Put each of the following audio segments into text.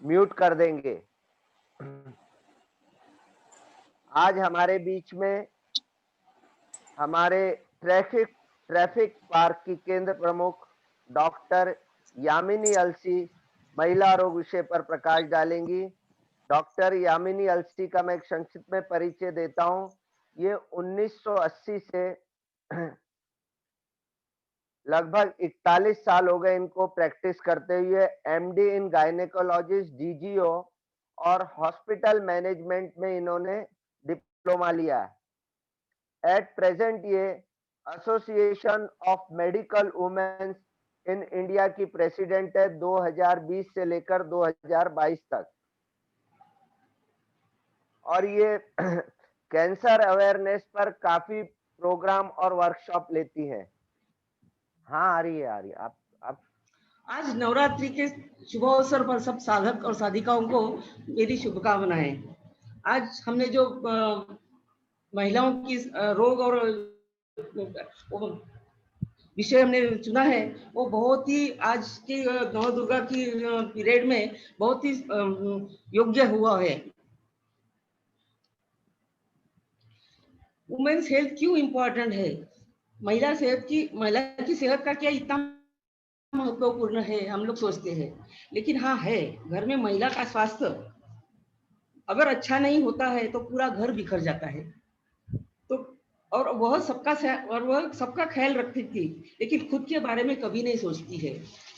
Mute कर देंगे। आज हमारे बीच में हमारे ट्रैफिक ट्रैफिक पार्क की केंद्र प्रमुख डॉक्टर यामिनी अलसी महिला रोग विषय पर प्रकाश डालेंगी। डॉक्टर यामिनी अलसी का मैं एक संक्षिप्त में परिचय देता हूं। ये 1980 से लगभग 41 साल हो गए इनको प्रैक्टिस करते हुए। एमडी इन गायनेकोलॉजिस्ट, डीजीओ और हॉस्पिटल मैनेजमेंट में इन्होंने डिप्लोमा लिया है। एट प्रेजेंट ये association of medical womens in India की प्रेसिडेंट है 2020 से लेकर 2022 तक। और ये कैंसर अवेयरनेस पर काफी प्रोग्राम और वर्कशॉप लेती हैं। हाँ, आ रही है आप आज नवरात्रि के शुभ अवसर पर सब साधक और साधिकाओं को मेरी शुभकामनाएं। आज हमने जो महिलाओं की रोग और विषय हमने चुना है वो बहुत ही आज की नव दुर्गा की पीरियड में बहुत ही योग्य हुआ है। वुमेन्स हेल्थ क्यों इम्पोर्टेंट है? महिला की सेहत का क्या इतना महत्वपूर्ण है हम लोग सोचते हैं, लेकिन हाँ है। घर में महिला का स्वास्थ्य अगर अच्छा नहीं होता है तो पूरा घर बिखर जाता है। तो और वह सबका ख्याल रखती थी, लेकिन खुद के बारे में कभी नहीं सोचती है।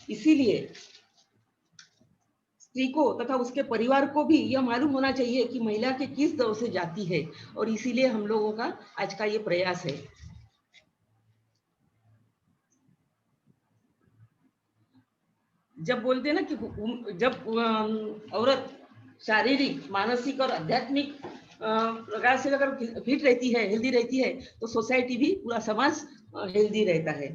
इसीलिए स्त्री को तथा उसके परिवार को भी यह मालूम होना चाहिए कि महिला के किस दौर से जाती है, और इसीलिए हम लोगों का आज का ये प्रयास है। जब बोलते हैं ना कि जब औरत शारीरिक, मानसिक और आध्यात्मिक प्रकार से अगर फिट रहती है, हेल्दी रहती है, तो सोसाइटी भी, पूरा समाज हेल्दी रहता है।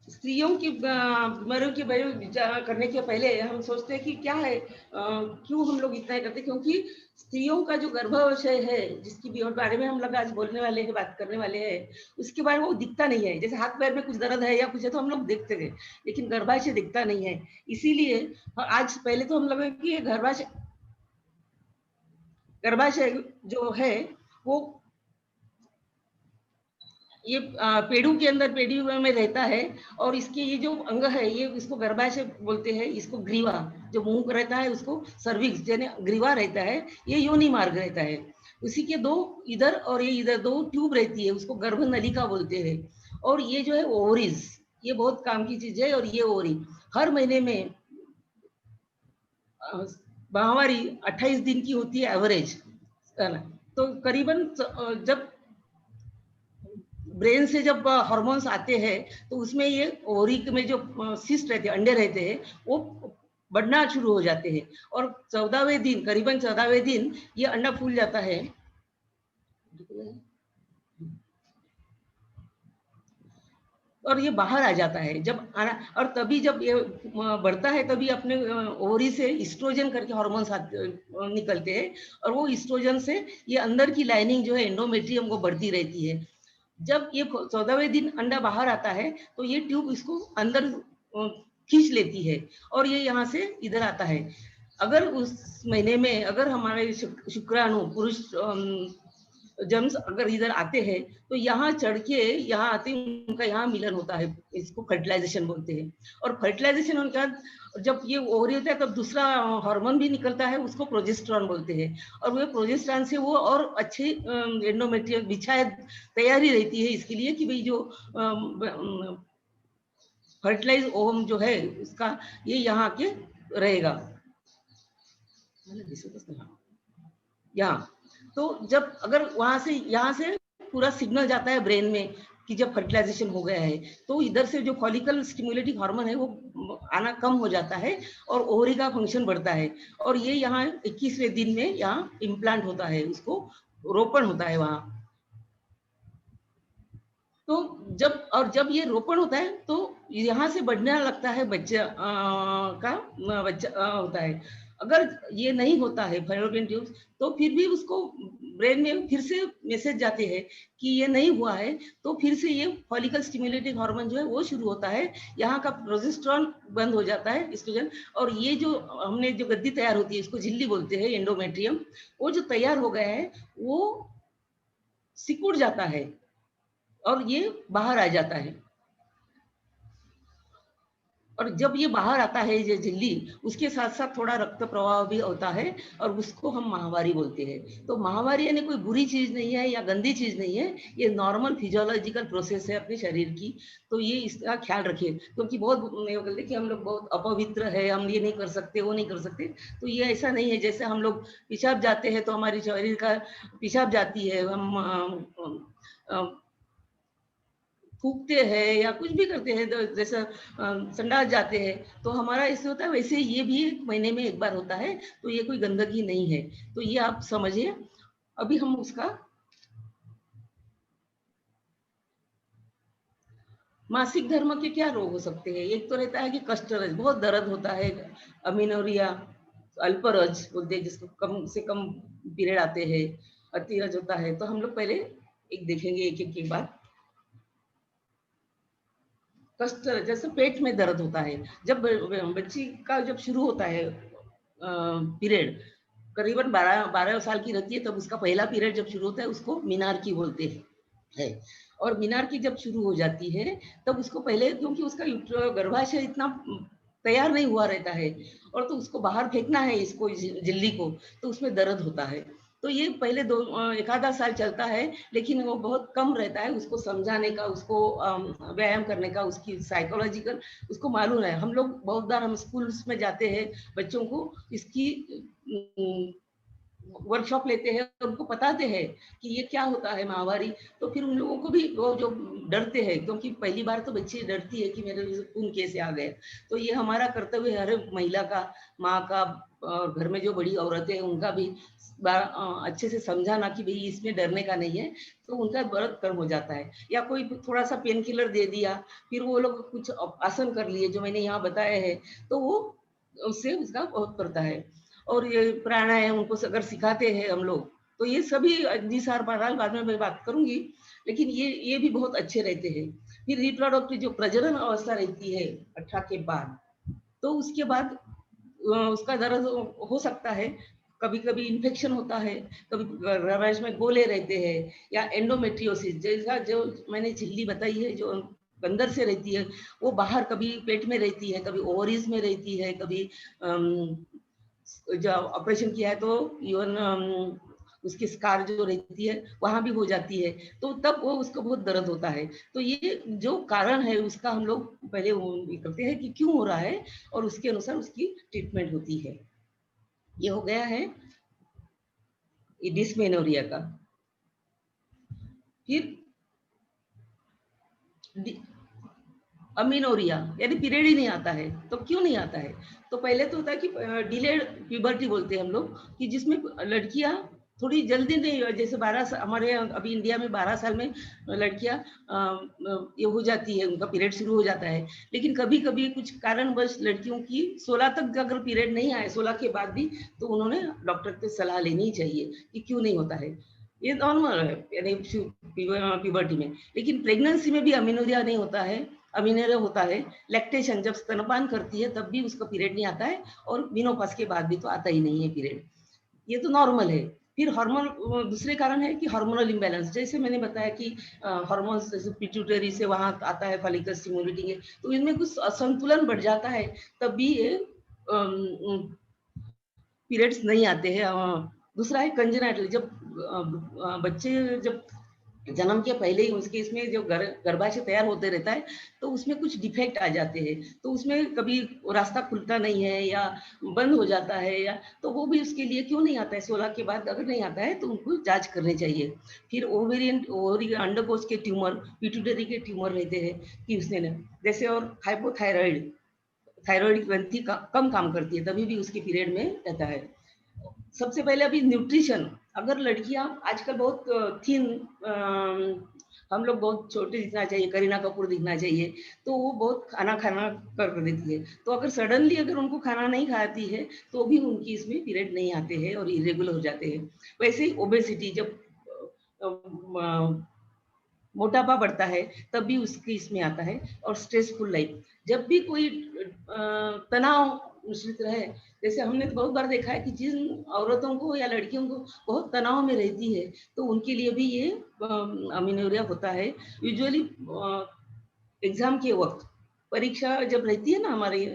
स्त्रियों की बीमारियों के बारे में विचार करने के पहले हम सोचते हैं कि क्या है, क्यों हम लोग इतना करते हैं? क्योंकि स्त्रियों का जो गर्भाशय है, जिसकी बारे में हम लोग आज बोलने वाले हैं, बात करने वाले हैं, उसके बारे में वो दिखता नहीं है। जैसे हाथ पैर में कुछ दर्द है या कुछ है तो हम लोग देखते हैं, लेकिन गर्भाशय दिखता नहीं है। इसीलिए आज पहले तो हम लोग कि गर्भाशय जो है वो ये पेड़ों के अंदर, पेड़ी में रहता है, और इसके ये जो अंग है, ये इसको गर्भाशय बोलते हैं। इसको ग्रीवा, जो मुंह रहता है उसको सर्विक्स यानी ग्रीवा रहता है, ये योनि मार्ग रहता है। उसी के दो इधर और ये इधर दो ट्यूब रहती है, उसको गर्भ नलिका बोलते हैं। और ये जो है ओवरीज, ये बहुत काम की चीज है। और ये ओवरी हर महीने में माहवारी 28 दिन की होती है एवरेज, है ना। तो करीबन जब ब्रेन से जब हार्मोन्स आते हैं तो उसमें ये ओवरी में जो सिस्ट रहते हैं, अंडे रहते हैं, वो बढ़ना शुरू हो जाते हैं। और 14वें दिन, करीबन 14वें दिन ये अंडा फूल जाता है और ये बाहर आ जाता है। जब आना, और तभी जब ये बढ़ता है तभी अपने ओवरी से ईस्ट्रोजन करके हार्मोन्स निकलते हैं, और वो ईस्ट्रोजन से ये अंदर की लाइनिंग जो है एंडोमेट्रियम को बढ़ती रहती है। जब ये 14वें दिन अंडा बाहर आता है तो ये ट्यूब इसको अंदर खींच लेती है और ये यहाँ से इधर आता है। अगर उस महीने में अगर हमारे शुक्राणु पुरुष जर्म्स अगर इधर आते हैं तो यहाँ चढ़ के यहाँ आते हैं, उनका यहाँ मिलन होता है, इसको फर्टिलाइजेशन बोलते हैं। और फर्टिलाइजेशन उनका जब ये ओवरी होता है तब दूसरा हार्मोन भी निकलता है, उसको प्रोजेस्टेरॉन बोलते हैं। और वो प्रोजेस्टेरॉन से वो और अच्छे एंडोमेट्रियम बिछाए तैयारी रहती है इसके लिए कि भाई जो फर्टिलाइज ओवम जो है उसका ये यहाँ के रहेगा यहाँ। तो जब अगर वहां से यहाँ से पूरा सिग्नल जाता है ब्रेन में कि जब फर्टिलाइजेशन हो गया है, तो इधर से जो फॉलिकल स्टिमुलेटिंग हार्मोन है वो आना कम हो जाता है और ओवरी का फंक्शन बढ़ता है। और ये यहाँ 21वें दिन में यहाँ इम्प्लांट होता है, उसको रोपण होता है वहाँ। तो जब ये रोपण होता है तो यहाँ से बढ़ने लगता है बच्चा होता है। अगर ये नहीं होता है फैलोपियन ट्यूब्स, तो फिर भी उसको ब्रेन में फिर से मैसेज जाते हैं कि ये नहीं हुआ है, तो फिर से ये फॉलिकल स्टिमुलेटिंग हार्मोन जो है वो शुरू होता है, यहाँ का प्रोजेस्टेरोन बंद हो जाता है, एस्ट्रोजन। और ये जो हमने जो गद्दी तैयार होती है, इसको झिल्ली बोलते हैं, एंडोमेट्रियम, वो जो तैयार हो गया है वो सिकुड़ जाता है और ये बाहर आ जाता है। और जब ये बाहर आता है ये झिल्ली, उसके साथ साथ थोड़ा रक्त प्रवाह भी होता है और उसको हम माहवारी बोलते हैं। तो माहवारी यानी कोई बुरी चीज नहीं है या गंदी चीज नहीं है, ये नॉर्मल फिजियोलॉजिकल प्रोसेस है अपने शरीर की। तो ये इसका ख्याल रखिए, क्योंकि बहुत बोलते कि हम लोग बहुत अपवित्र है, हम ये नहीं कर सकते, वो नहीं कर सकते। तो ये ऐसा नहीं है। जैसे हम लोग पेशाब जाते हैं तो हमारी शरीर का पेशाब जाती है, हम फूकते हैं या कुछ भी करते हैं, तो जैसे संडास जाते हैं तो हमारा ऐसे होता है, वैसे ये भी 1 महीने में 1 बार होता है। तो ये कोई गंदगी नहीं है, तो ये आप समझिए। अभी हम उसका मासिक धर्म के क्या रोग हो सकते हैं। एक तो रहता है कि कष्टरज, बहुत दर्द होता है, अमीनोरिया, अल्परज बोलते हैं जिसको कम से कम पीरियड आते हैं, अतिरज होता है। तो हम लोग पहले एक देखेंगे एक एक के बाद। कष्ट जैसे पेट में दर्द होता है, जब बच्ची का जब शुरू होता है पीरियड, करीबन 12 साल की रहती है, तब उसका पहला पीरियड जब शुरू होता है उसको मीनार की बोलते हैं है। और मीनार की जब शुरू हो जाती है तब उसको पहले, क्योंकि उसका गर्भाशय इतना तैयार नहीं हुआ रहता है और तो उसको बाहर फेंकना है इसको, झिल्ली को, तो उसमें दर्द होता है। तो ये पहले 1 आधा साल चलता है, लेकिन वो बहुत कम रहता है। उसको समझाने का, उसको व्यायाम करने का, उसकी साइकोलॉजिकल उसको मालूम है। हम लोग बहुत बार हम स्कूल्स में जाते हैं, बच्चों को इसकी वर्कशॉप लेते हैं और उनको बताते हैं कि ये क्या होता है माहवारी। तो फिर उन लोगों को भी, वो जो डरते हैं, क्योंकि पहली बार तो बच्ची डरती है कि मेरे खून कैसे आ गए। तो ये हमारा कर्तव्य है, हर महिला का, माँ का, और घर में जो बड़ी औरतें हैं उनका भी अच्छे से समझाना कि भाई इसमें डरने का नहीं है। तो उनका दर्द कम हो जाता है। या कोई थोड़ा सा पेन किलर दे दिया, फिर वो लोग कुछ आसन कर लिए जो मैंने यहाँ बताया है, तो वो उससे उसका बहुत पड़ता है। और ये प्राणायाम उनको अगर सिखाते हैं हम लोग, तो ये सभी निसार बहरहाल बाद में मैं बात करूंगी, लेकिन ये भी बहुत अच्छे रहते हैं। फिर रिप्रोडक्टिव जो प्रजनन अवस्था रहती है 18 के बाद, तो उसके बाद उसका दर्द हो सकता है। कभी कभी इन्फेक्शन होता है, कभी गर्भाशय में गोले रहते हैं, या एंडोमेट्रियोसिस जैसा जो मैंने झिल्ली बताई है, जो अंदर से रहती है, वो बाहर कभी पेट में रहती है, कभी ओवरीज में रहती है, कभी जब ऑपरेशन किया है तो इवन उसकी स्कार जो रहती है वहां भी हो जाती है, तो तब वो उसको बहुत दर्द होता है। तो ये जो कारण है उसका हम लोग पहले करते हैं कि क्यों हो रहा है, और उसके अनुसार उसकी ट्रीटमेंट होती है। ये हो गया है डिस्मेनोरिया का। फिर अमीनोरिया यानी पीरियड ही नहीं आता है। तो क्यों नहीं आता है? तो पहले तो होता है कि डिलेड प्यूबर्टी बोलते हैं हम लोग, कि जिसमें लड़कियां थोड़ी जल्दी नहीं, जैसे 12 साल हमारे अभी इंडिया में 12 साल में लड़कियां ये हो जाती है, उनका पीरियड शुरू हो जाता है। लेकिन कभी कभी कुछ कारणवश लड़कियों की 16 तक अगर पीरियड नहीं आए, 16 के बाद भी, तो उन्होंने डॉक्टर से सलाह लेनी चाहिए कि क्यों नहीं होता है। ये नॉर्मल है यानी प्यूबर्टी में। लेकिन प्रेगनेंसी में भी अमीनोरिया नहीं होता है, अमीनोरिया होता है। लैक्टेशन जब स्तनपान करती है तब भी उसका पीरियड नहीं आता है, और मेनोपॉज के बाद भी तो आता ही नहीं है पीरियड। ये तो नॉर्मल है। फिर हार्मोन, दूसरे कारण है कि हार्मोनल इम्बैलेंस, जैसे मैंने बताया कि हार्मोन्स जैसे पिट्यूटरी से वहां आता है फॉलिकल स्टिमुलेटिंग है, तो इनमें कुछ असंतुलन बढ़ जाता है, तब भी ये पीरियड्स नहीं आते हैं। दूसरा है कंजेनाइटल, जब बच्चे जब जन्म के पहले ही उसके इसमें जो गर्भाशय तैयार होते रहता है, तो उसमें कुछ डिफेक्ट आ जाते हैं, तो उसमें कभी रास्ता खुलता नहीं है या बंद हो जाता है, या तो वो भी उसके लिए क्यों नहीं आता है, 16 के बाद अगर नहीं आता है तो उनको जांच करनी चाहिए। फिर ओवेरियन, ओवरी अंडकोश के ट्यूमर, पिट्यूटरी के ट्यूमर रहते हैं कि उसने जैसे, और हाइपोथायराइड, थायराइड ग्रंथि कम काम करती है, तभी भी उसके पीरियड में रहता है। सबसे पहले अभी न्यूट्रिशन, अगर लड़कियां आजकल बहुत थिन हम लोग बहुत छोटे दिखना चाहिए, करीना कपूर दिखना चाहिए, तो वो बहुत खाना खाना कर देती है। तो अगर सडनली अगर उनको खाना नहीं खाती है, तो भी उनकी इसमें पीरियड नहीं आते हैं और इर्रेगुलर हो जाते हैं। वैसे ही ओबेसिटी जब अ, म मोटापा बढ़ता है, तब भी उसकी इसमें आता है और स्ट्रेसफुल लाइफ। जब भी कोई तनाव मिश्रित रहे, जैसे हमने तो बहुत बार देखा है कि जिन औरतों को या लड़कियों को बहुत तनाव में रहती है, तो उनके लिए भी ये अमीनोरिया होता है। यूजुअली एग्ज़ाम के वक़्त, परीक्षा जब रहती है ना हमारी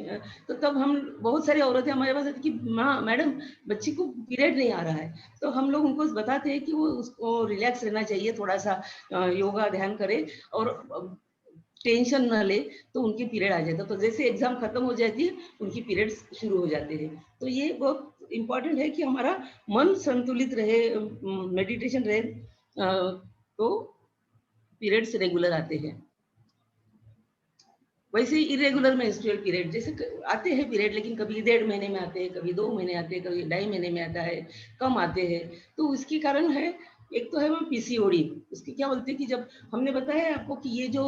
तो तब हम बहुत सारी औरतें हमारे पास आती हैं कि माँ मैडम बच्ची को पीरियड नहीं आ रहा है। तो हम लोग उनको बताते हैं कि वो उसको रिलैक्स रहना चाहिए, थोड़ा-सा योगा ध्यान करे और टेंशन ना ले, तो उनके पीरियड आ जाता है। तो जैसे एग्ज़ाम खत्म हो जाती है, उनकी पीरियड्स शुरू हो जाते हैं। तो ये बहुत इम्पोर्टेंट है कि हमारा मन संतुलित रहे, मेडिटेशन रहे, तो पीरियड्स रेगुलर आते हैं। वैसे ही इर्रेगुलर मेंस्ट्रुअल पीरियड जैसे आते हैं पीरियड, लेकिन कभी 1.5 महीने में आते हैं, कभी 2 महीने आते हैं, कभी 2.5 महीने में आता है, कम आते हैं। तो उसके कारण है, एक तो है वो पीसीओडी। उसकी क्या बोलते हैं कि जब हमने बताया है आपको कि ये जो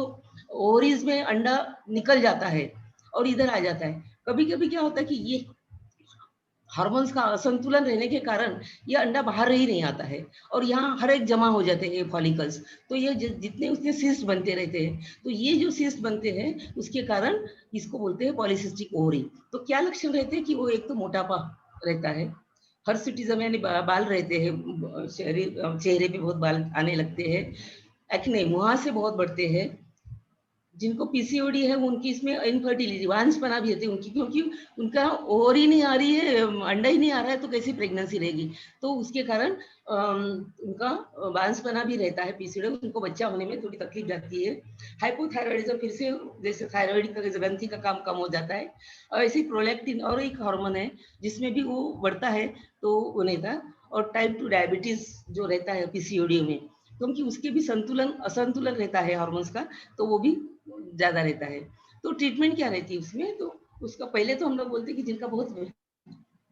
ओवरीज में अंडा निकल जाता है और इधर आ जाता है, कभी कभी क्या होता है कि ये हार्मोन्स का असंतुलन रहने के कारण ये अंडा बाहर ही नहीं आता है और यहाँ हर एक जमा हो जाते हैं फॉलिकल्स। तो ये जितने उसके सिस्ट बनते रहते हैं, तो ये जो सिस्ट बनते हैं उसके कारण इसको बोलते हैं पॉलीसिस्टिक ओवरी। तो क्या लक्षण रहते हैं कि वो एक तो मोटापा रहता है, हर्सुटिज्म यानी बाल रहते हैं, चेहरे पे बहुत बाल आने लगते हैं, एक्ने मुहासे बहुत बढ़ते हैं। जिनको पीसीओडी है उनकी इसमें इनफर्टिलिटी वांछपना भी होती है उनकी, क्योंकि उनका ओवर ही नहीं आ रही है, अंडा ही नहीं आ रहा है, तो कैसी प्रेगनेंसी रहेगी। तो उसके कारण उनका वांछपना भी रहता है, पीसीओडी उनको बच्चा होने में थोड़ी तकलीफ जाती है। हाइपोथायराइडिज्म फिर से जैसे थायराइड का ग्रंथि का काम कम हो जाता है, और ऐसे प्रोलैक्टिन और एक हार्मोन है जिसमें भी वो बढ़ता है, तो वो नहीं था। और टाइप 2 डायबिटीज जो रहता है पीसीओडी में, क्योंकि उसके भी संतुलन असंतुलन रहता है हार्मोन्स का, तो वो भी ज़्यादा रहता है। तो ट्रीटमेंट क्या रहती है उसमें? तो उसका पहले तो हम लोग बोलते हैं कि जिनका बहुत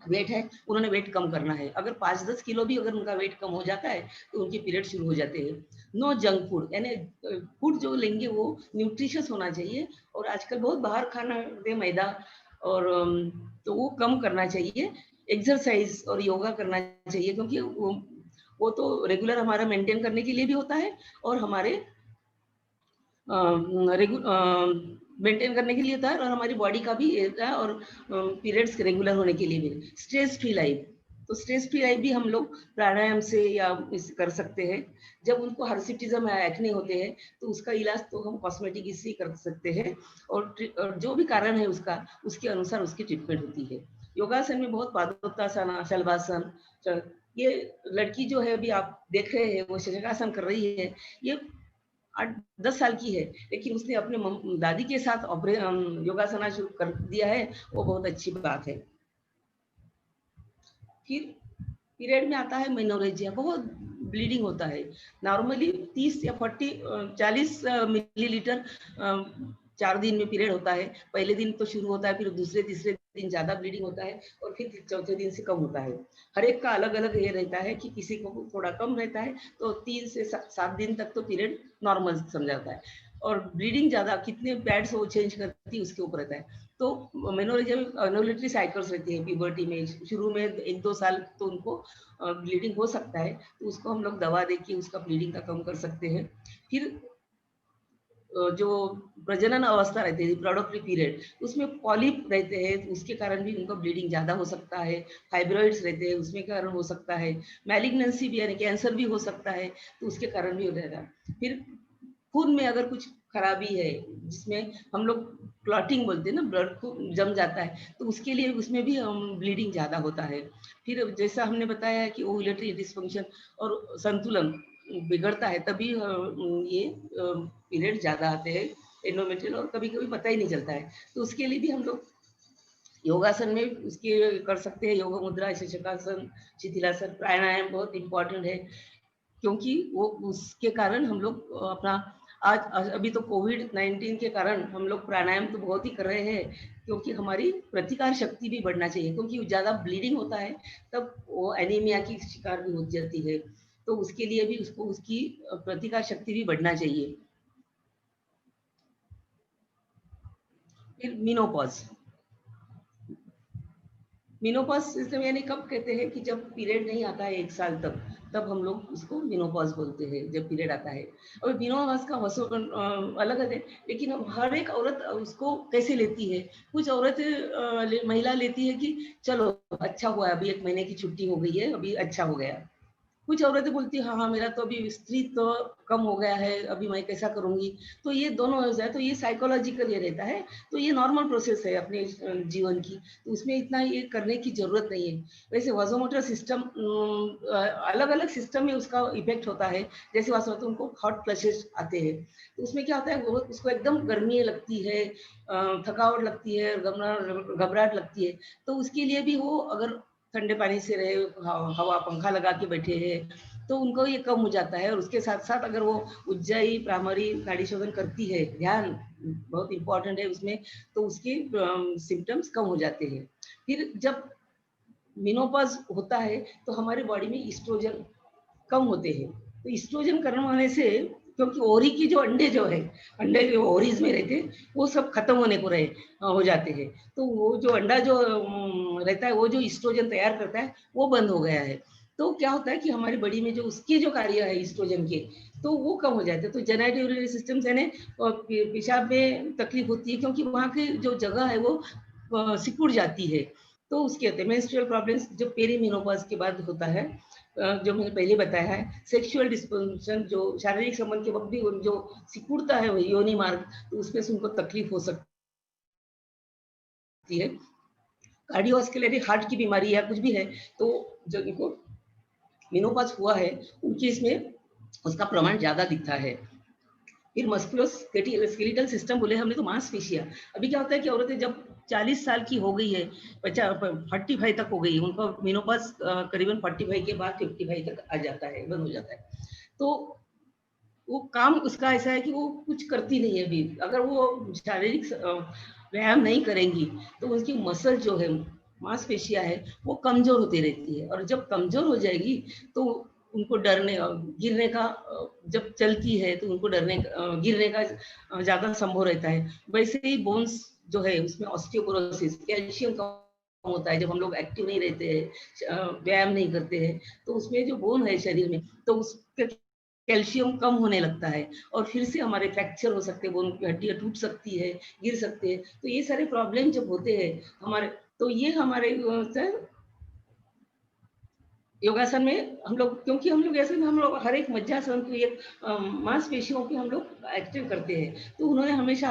वेट है, उन्होंने वेट कम करना है। अगर 5-10 किलो भी अगर उनका वेट कम हो जाता है, तो उनके पीरियड शुरू हो जाते हैं। नो जंक फूड, यानी फूड जो लेंगे वो न्यूट्रिशियस होना चाहिए, और आजकल बहुत बाहर खाना दे मैदा और तो वो कम करना चाहिए। एक्सरसाइज़ और योगा करना चाहिए, क्योंकि वो तो रेगुलर हमारा मेंटेन करने के लिए भी होता है और हमारे मेंटेन करने के लिए होता है और हमारी बॉडी का भी रहता है, और पीरियड्स रेगुलर होने के लिए भी। स्ट्रेस फ्री लाइफ, तो स्ट्रेस फ्री लाइफ भी हम लोग प्राणायाम से या इस कर सकते हैं। जब उनको हर्सिटिज्म या एक्ने होते हैं, तो उसका इलाज तो हम कॉस्मेटिक इससे कर सकते हैं, और जो भी कारण है उसका, उसके अनुसार उसकी ट्रीटमेंट होती है। योगासन में बहुत पादोत्तासन, शलभासन, ये लड़की जो है अभी आप देख रहे हैं वो शशकासन कर रही है, ये 8-10 साल की है, लेकिन उसने अपने दादी के साथ योगासना शुरू कर दिया है, वो बहुत अच्छी बात है। फिर पीरियड में आता है मेनोरेजिया, बहुत ब्लीडिंग होता है। नॉर्मली 30 या 40 मिलीलीटर 4 दिन में पीरियड होता है। पहले दिन तो शुरू होता है, फिर दूसरे तीसरे दिन ज़्यादा ब्लीडिंग होता है और फिर चौथे दिन से कम होता है। हर एक का अलग-अलग ये रहता है कि किसी को थोड़ा कम रहता है, तो 3 से 7 दिन तक तो पीरियड नॉर्मल समझा जाता है, और ब्लीडिंग ज़्यादा कितने पैड्स वो चेंज करती है उसके ऊपर रहता है। तो मेनोरेजिया में ओव्यूलेटरी साइकिल्स रहती है प्यूबर्टी में, शुरू में 1-2 साल तो उनको ब्लीडिंग हो सकता है, तो उसको हम लोग दवा देके उसका ब्लीडिंग का कम कर सकते हैं। फिर जो प्रजनन अवस्था रहती है, रिप्रोडक्टिव पीरियड, उसमें पॉलिप रहते हैं, तो उसके कारण भी उनका ब्लीडिंग ज़्यादा हो सकता है। फाइब्रॉइड्स रहते हैं, उसमें कारण हो सकता है। मैलिग्नेंसी भी यानी कैंसर भी हो सकता है, तो उसके कारण भी हो जाएगा। फिर खून में अगर कुछ खराबी है, जिसमें हम लोग क्लॉटिंग बोलते हैं ना, ब्लड को जम जाता है, तो उसके लिए उसमें भी ब्लीडिंग ज़्यादा होता है। फिर जैसा हमने बताया है कि ओव्यूलेटरी डिस्फंक्शन और संतुलन बिगड़ता है, तभी ये पीरियड ज़्यादा आते हैं, एंडोमेट्रियल, और कभी-कभी पता ही नहीं चलता है। तो उसके लिए भी हम लोग योगासन में उसके कर सकते हैं, योग मुद्रा, शशकासन, शिथिलासन, प्राणायाम बहुत इम्पोर्टेंट है, क्योंकि वो उसके कारण हम लोग अपना अभी तो कोविड-19 के कारण हम लोग प्राणायाम तो बहुत ही कर रहे हैं, क्योंकि हमारी प्रतिकार शक्ति भी बढ़ना चाहिए, क्योंकि ज़्यादा ब्लीडिंग होता है, तब वो एनीमिया की शिकार भी हो जाती है। तो उसके लिए भी उसको उसकी प्रतिकार शक्ति भी बढ़ना चाहिए। फिर मेनोपॉज़। मेनोपॉज़ सिस्टम यानी कब कहते हैं कि जब पीरियड नहीं आता है 1 साल तक, तब हम लोग उसको मेनोपॉज़ बोलते हैं, जब पीरियड आता है। और मेनोपॉज़ का अलग है, लेकिन अब हर एक औरत उसको कैसे लेती है? कुछ औरत महिला लेती है कि चलो अच्छा हुआ, अभी 1 महीने की छुट्टी हो गई है, अभी अच्छा हो गया। कुछ औरतें बोलती हैं, हाँ, हाँ, मेरा तो अभी स्त्रीत्व कम हो गया है, अभी मैं कैसा करूँगी? तो ये दोनों हो जाए, तो ये साइकोलॉजिकल ये रहता है, तो ये नॉर्मल प्रोसेस है अपने जीवन की, तो उसमें इतना ये करने की ज़रूरत नहीं है। वैसे वासोमोटर सिस्टम अलग-अलग सिस्टम में उसका इफ़ेक्ट होता है, जैसे वासोमोटर उनको हॉट फ्लशेस आते हैं, तो उसमें क्या होता है, वो उसको एकदम गर्मी लगती है, थकावट लगती है, घबराहट लगती है, तो उसके लिए भी वो अगर ठंडे पानी से रहे, हवा पंखा लगा के बैठे हैं, तो उनको ये कम हो जाता है। और उसके साथ-साथ अगर वो उज्जाई, भ्रामरी, नाड़ी शोधन करती है, ध्यान बहुत इम्पोर्टेंट है उसमें, तो उसके सिम्पटम्स कम हो जाते हैं। फिर जब मेनोपॉज़ होता है, तो हमारी बॉडी में एस्ट्रोजन कम होते हैं। तो एस्ट्रोजन कम होने से, क्योंकि ओरी की जो अंडे जो है, अंडे जो ओरीज में रहते हैं, वो सब खत्म होने को हो जाते हैं। तो वो जो अंडा जो रहता है, वो जो एस्ट्रोजन तैयार करता है, वो बंद हो गया है। तो क्या होता है कि हमारी बॉडी में जो उसके जो कार्य है एस्ट्रोजन के, तो वो कम हो जाते हैं। तो जेनेटिक यूरिनरी सिस्टम से ने पेशाब में तकलीफ होती है, क्योंकि वहाँ की जो जगह है वो सिकुड़ जाती है। तो उसके होते हैं मेंस्ट्रुअल प्रॉब्लम्स, जो पेरीमेनोपॉज़ के बाद होता है। जो मैंने पहले बताया है, सेक्सुअल डिस्फंक्शन, जो शारीरिक संबंध के वक़्त भी जो सिकुड़ता है वो योनि मार्ग, तो उसमें से उनको तकलीफ हो सकती है। कार्डियोवास्कुलर हार्ट की बीमारी या कुछ भी है, तो जो इनको मेनोपॉज़ हुआ है, उनकी इसमें उसका प्रमाण ज़्यादा दिखता है। फिर मस्कुलोस्केलेटल सिस्टम बोले हमने, तो मांसपेशियाँ। अभी क्या होता है कि औरतें जब 40 साल की हो गई है, 45 तक हो गई है, उनको मेनोपॉज़ करीबन 45 के बाद 55 तक आ जाता है, बंद हो जाता है। तो वो काम उसका ऐसा है कि वो कुछ करती नहीं है अभी। अगर वो शारीरिक व्यायाम नहीं करेंगी, तो उनकी मसल जो है, मांसपेशियाँ है, वो कमज़ोर होती रहती है, और जब कमज़ोर हो जाएगी, तो उनको गिरने का, जब चलती है तो उनको गिरने का ज़्यादा संभव रहता है। वैसे ही बोन्स जो है, उसमें ऑस्टियोपोरोसिस, कैल्शियम कम होता है, जब हम लोग एक्टिव नहीं रहते हैं, व्यायाम नहीं करते हैं, तो उसमें जो बोन है शरीर में, तो उसके कैल्शियम कम होने लगता है, और फिर से हमारे फ्रैक्चर हो सकते हैं, बोन की हड्डियाँ टूट सकती है, गिर सकते हैं। तो ये सारे प्रॉब्लम जब होते हैं हमारे, तो ये हमारे योगासन में हम लोग, क्योंकि हम लोग ऐसे में हम लोग हर एक मज्जासन को एक मांसपेशियों पे हम लोग एक्टिव करते हैं, तो उन्होंने हमेशा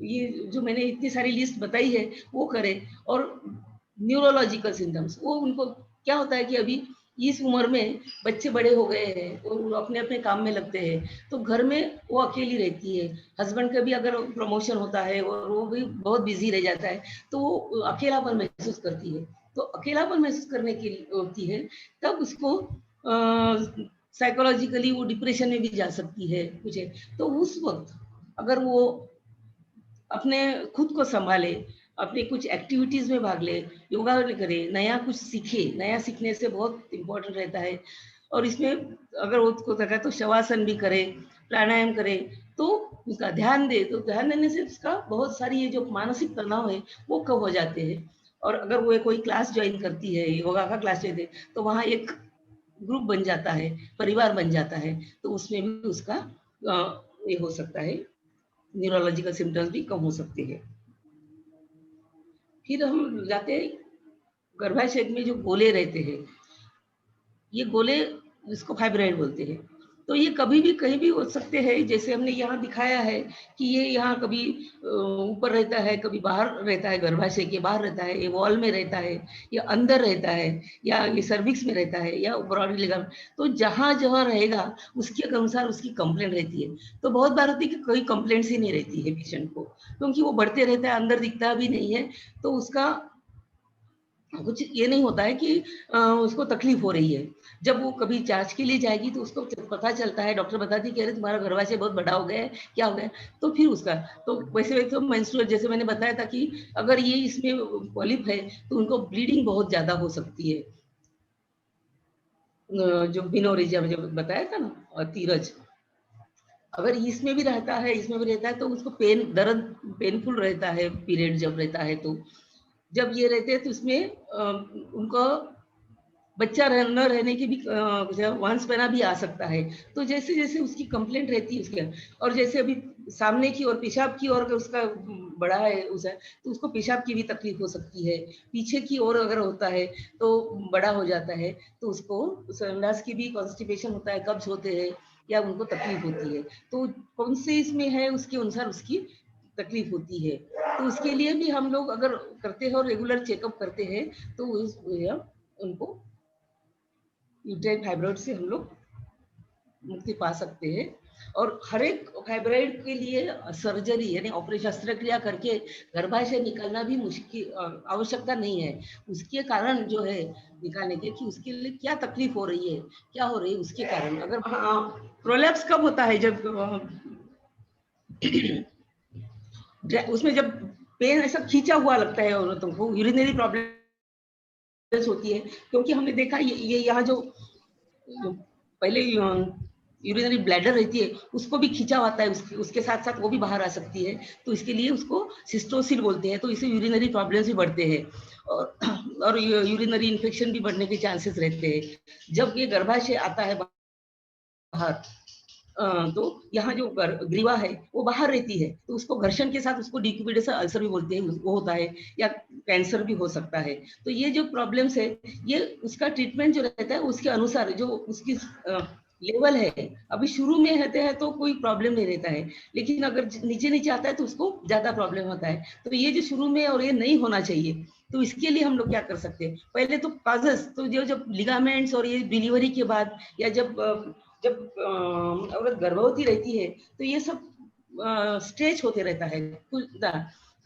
ये जो मैंने इतनी सारी लिस्ट बताई है वो करें। और न्यूरोलॉजिकल सिम्टम्स, वो उनको क्या होता है कि अभी इस उम्र में बच्चे बड़े हो गए हैं और वो अपने अपने काम में लगते हैं, तो घर में वो अकेली रहती है। हस्बैंड का भी अगर प्रमोशन होता है और वो भी बहुत बिजी रह जाता है, तो वो अकेलापन महसूस करती है। तो अकेलापन महसूस करने की होती है, तब उसको साइकोलॉजिकली वो डिप्रेशन में भी जा सकती है कुछ है। तो उस वक़्त अगर वो अपने खुद को सँभाले, अपनी कुछ एक्टिविटीज़ में भाग ले, योगा करे, नया कुछ सीखे, नया सीखने से बहुत इम्पोर्टेंट रहता है। और इसमें अगर वो उसको लगा तो शवासन भी करे, प्राणायाम करे, तो उसका ध्यान दे, तो ध्यान देने से उसका बहुत सारी ये जो मानसिक तनाव है, वो कम हो जाते हैं। और अगर वो कोई क्लास जॉइन करती है, योगा का क्लास जॉइन है, तो वहाँ एक ग्रुप बन जाता है, परिवार बन जाता है, तो उसमें भी उसका ये हो सकता है, न्यूरोलॉजिकल सिम्पटम्स भी कम हो सकते हैं। फिर हम जाते हैं गर्भाशय में जो गोले रहते हैं, ये गोले इसको फाइब्रॉइड बोलते हैं। तो ये कभी भी कहीं भी हो सकते हैं, जैसे हमने यहाँ दिखाया है कि ये यहाँ कभी ऊपर रहता है, कभी बाहर रहता है, गर्भाशय के बाहर रहता है, ये वॉल में रहता है, या अंदर रहता है, या ये सर्विक्स में रहता है, या ब्रॉडी लिगामेंट। तो जहाँ-जहाँ रहेगा उसके अनुसार उसकी कंप्लेंट रहती है। तो बहुत बार होती है कि कोई कंप्लेंट्स ही नहीं रहती है पेशेंट को, क्योंकि वो बढ़ते रहता है, अंदर दिखता भी नहीं है, तो उसका कुछ ये नहीं होता है कि उसको तकलीफ हो रही है। जब वो कभी जाँच के लिए जाएगी, तो उसको पता चलता है, डॉक्टर बताती है कि अरे तुम्हारा गर्भाशय बहुत बड़ा हो गया है, क्या हो गया है? तो फिर उसका, तो वैसे तो मेंस्ट्रुअल, जैसे मैंने बताया था कि अगर ये इसमें पॉलिप है, तो उनको ब्लीडिंग बहुत ज़्यादा हो सकती है। जो बिनोरी जब बताया था ना, तीरज, अगर इसमें भी रहता है, इसमें भी रहता है, तो उसको दर्द पेनफुल रहता है पीरियड जब रहता है, तो जब ये रहते हैं तो उसमें उनको बच्चा न रहने की भी वंशपना भी आ सकता है। तो जैसे जैसे उसकी कंप्लेंट रहती है उसके, और जैसे अभी सामने की और पेशाब की ओर अगर उसका बड़ा है उसे, तो उसको पेशाब की भी तकलीफ हो सकती है। पीछे की ओर अगर होता है तो बड़ा हो जाता है, तो उसको संडास की भी कॉन्स्टिपेशन होता है, कब्ज होते हैं या उनको तकलीफ होती है। तो कौन से इसमें है उसके अनुसार उसकी तकलीफ होती है। तो उसके लिए भी हम लोग अगर करते हैं और रेगुलर चेकअप करते हैं, तो उनको यूट्राइन फाइब्रॉइड से हम लोग मुक्ति पा सकते हैं। और हर एक फाइब्रॉइड के लिए सर्जरी यानी ऑपरेशन, शस्त्रक्रिया करके गर्भाशय निकालना भी मुश्किल आवश्यकता नहीं है। उसके कारण जो है निकालने के, कि उसके लिए क्या तकलीफ हो रही है, क्या हो रही है उसके कारण। अगर प्रोलैप्स कब होता है, जब उसमें जब पेन ऐसा खींचा हुआ लगता है औरतों को, यूरिनरी प्रॉब्लम होती है, क्योंकि हमने देखा ये यहाँ जो पहले यूरिनरी ब्लैडर रहती है उसको भी खींचा होता है, उसके साथ साथ वो भी बाहर आ सकती है। तो इसके लिए उसको सिस्टोसिल बोलते हैं। तो इससे यूरिनरी प्रॉब्लम्स भी बढ़ते हैं, और यूरिनरी इन्फेक्शन भी बढ़ने के चांसेस रहते हैं। जब ये गर्भाशय आता है बाहर, तो यहाँ जो ग्रीवा है वो बाहर रहती है, तो उसको घर्षण के साथ उसको डिक्यूबिटस अल्सर भी बोलते हैं, वो होता है, या कैंसर भी हो सकता है। तो ये जो प्रॉब्लम्स है, ये उसका ट्रीटमेंट जो रहता है उसके अनुसार जो उसकी लेवल है। अभी शुरू में रहते हैं तो कोई प्रॉब्लम नहीं रहता है, लेकिन अगर नीचे नीचे आता है तो उसको ज्यादा प्रॉब्लम होता है। तो ये जो शुरू में और ये नहीं होना चाहिए, तो इसके लिए हम लोग क्या कर सकते हैं, पहले तो काजेस, तो जो जब लिगामेंट्स और ये डिलीवरी के बाद, या जब औरत गर्भवती रहती है, तो ये सब स्ट्रेच होते रहता है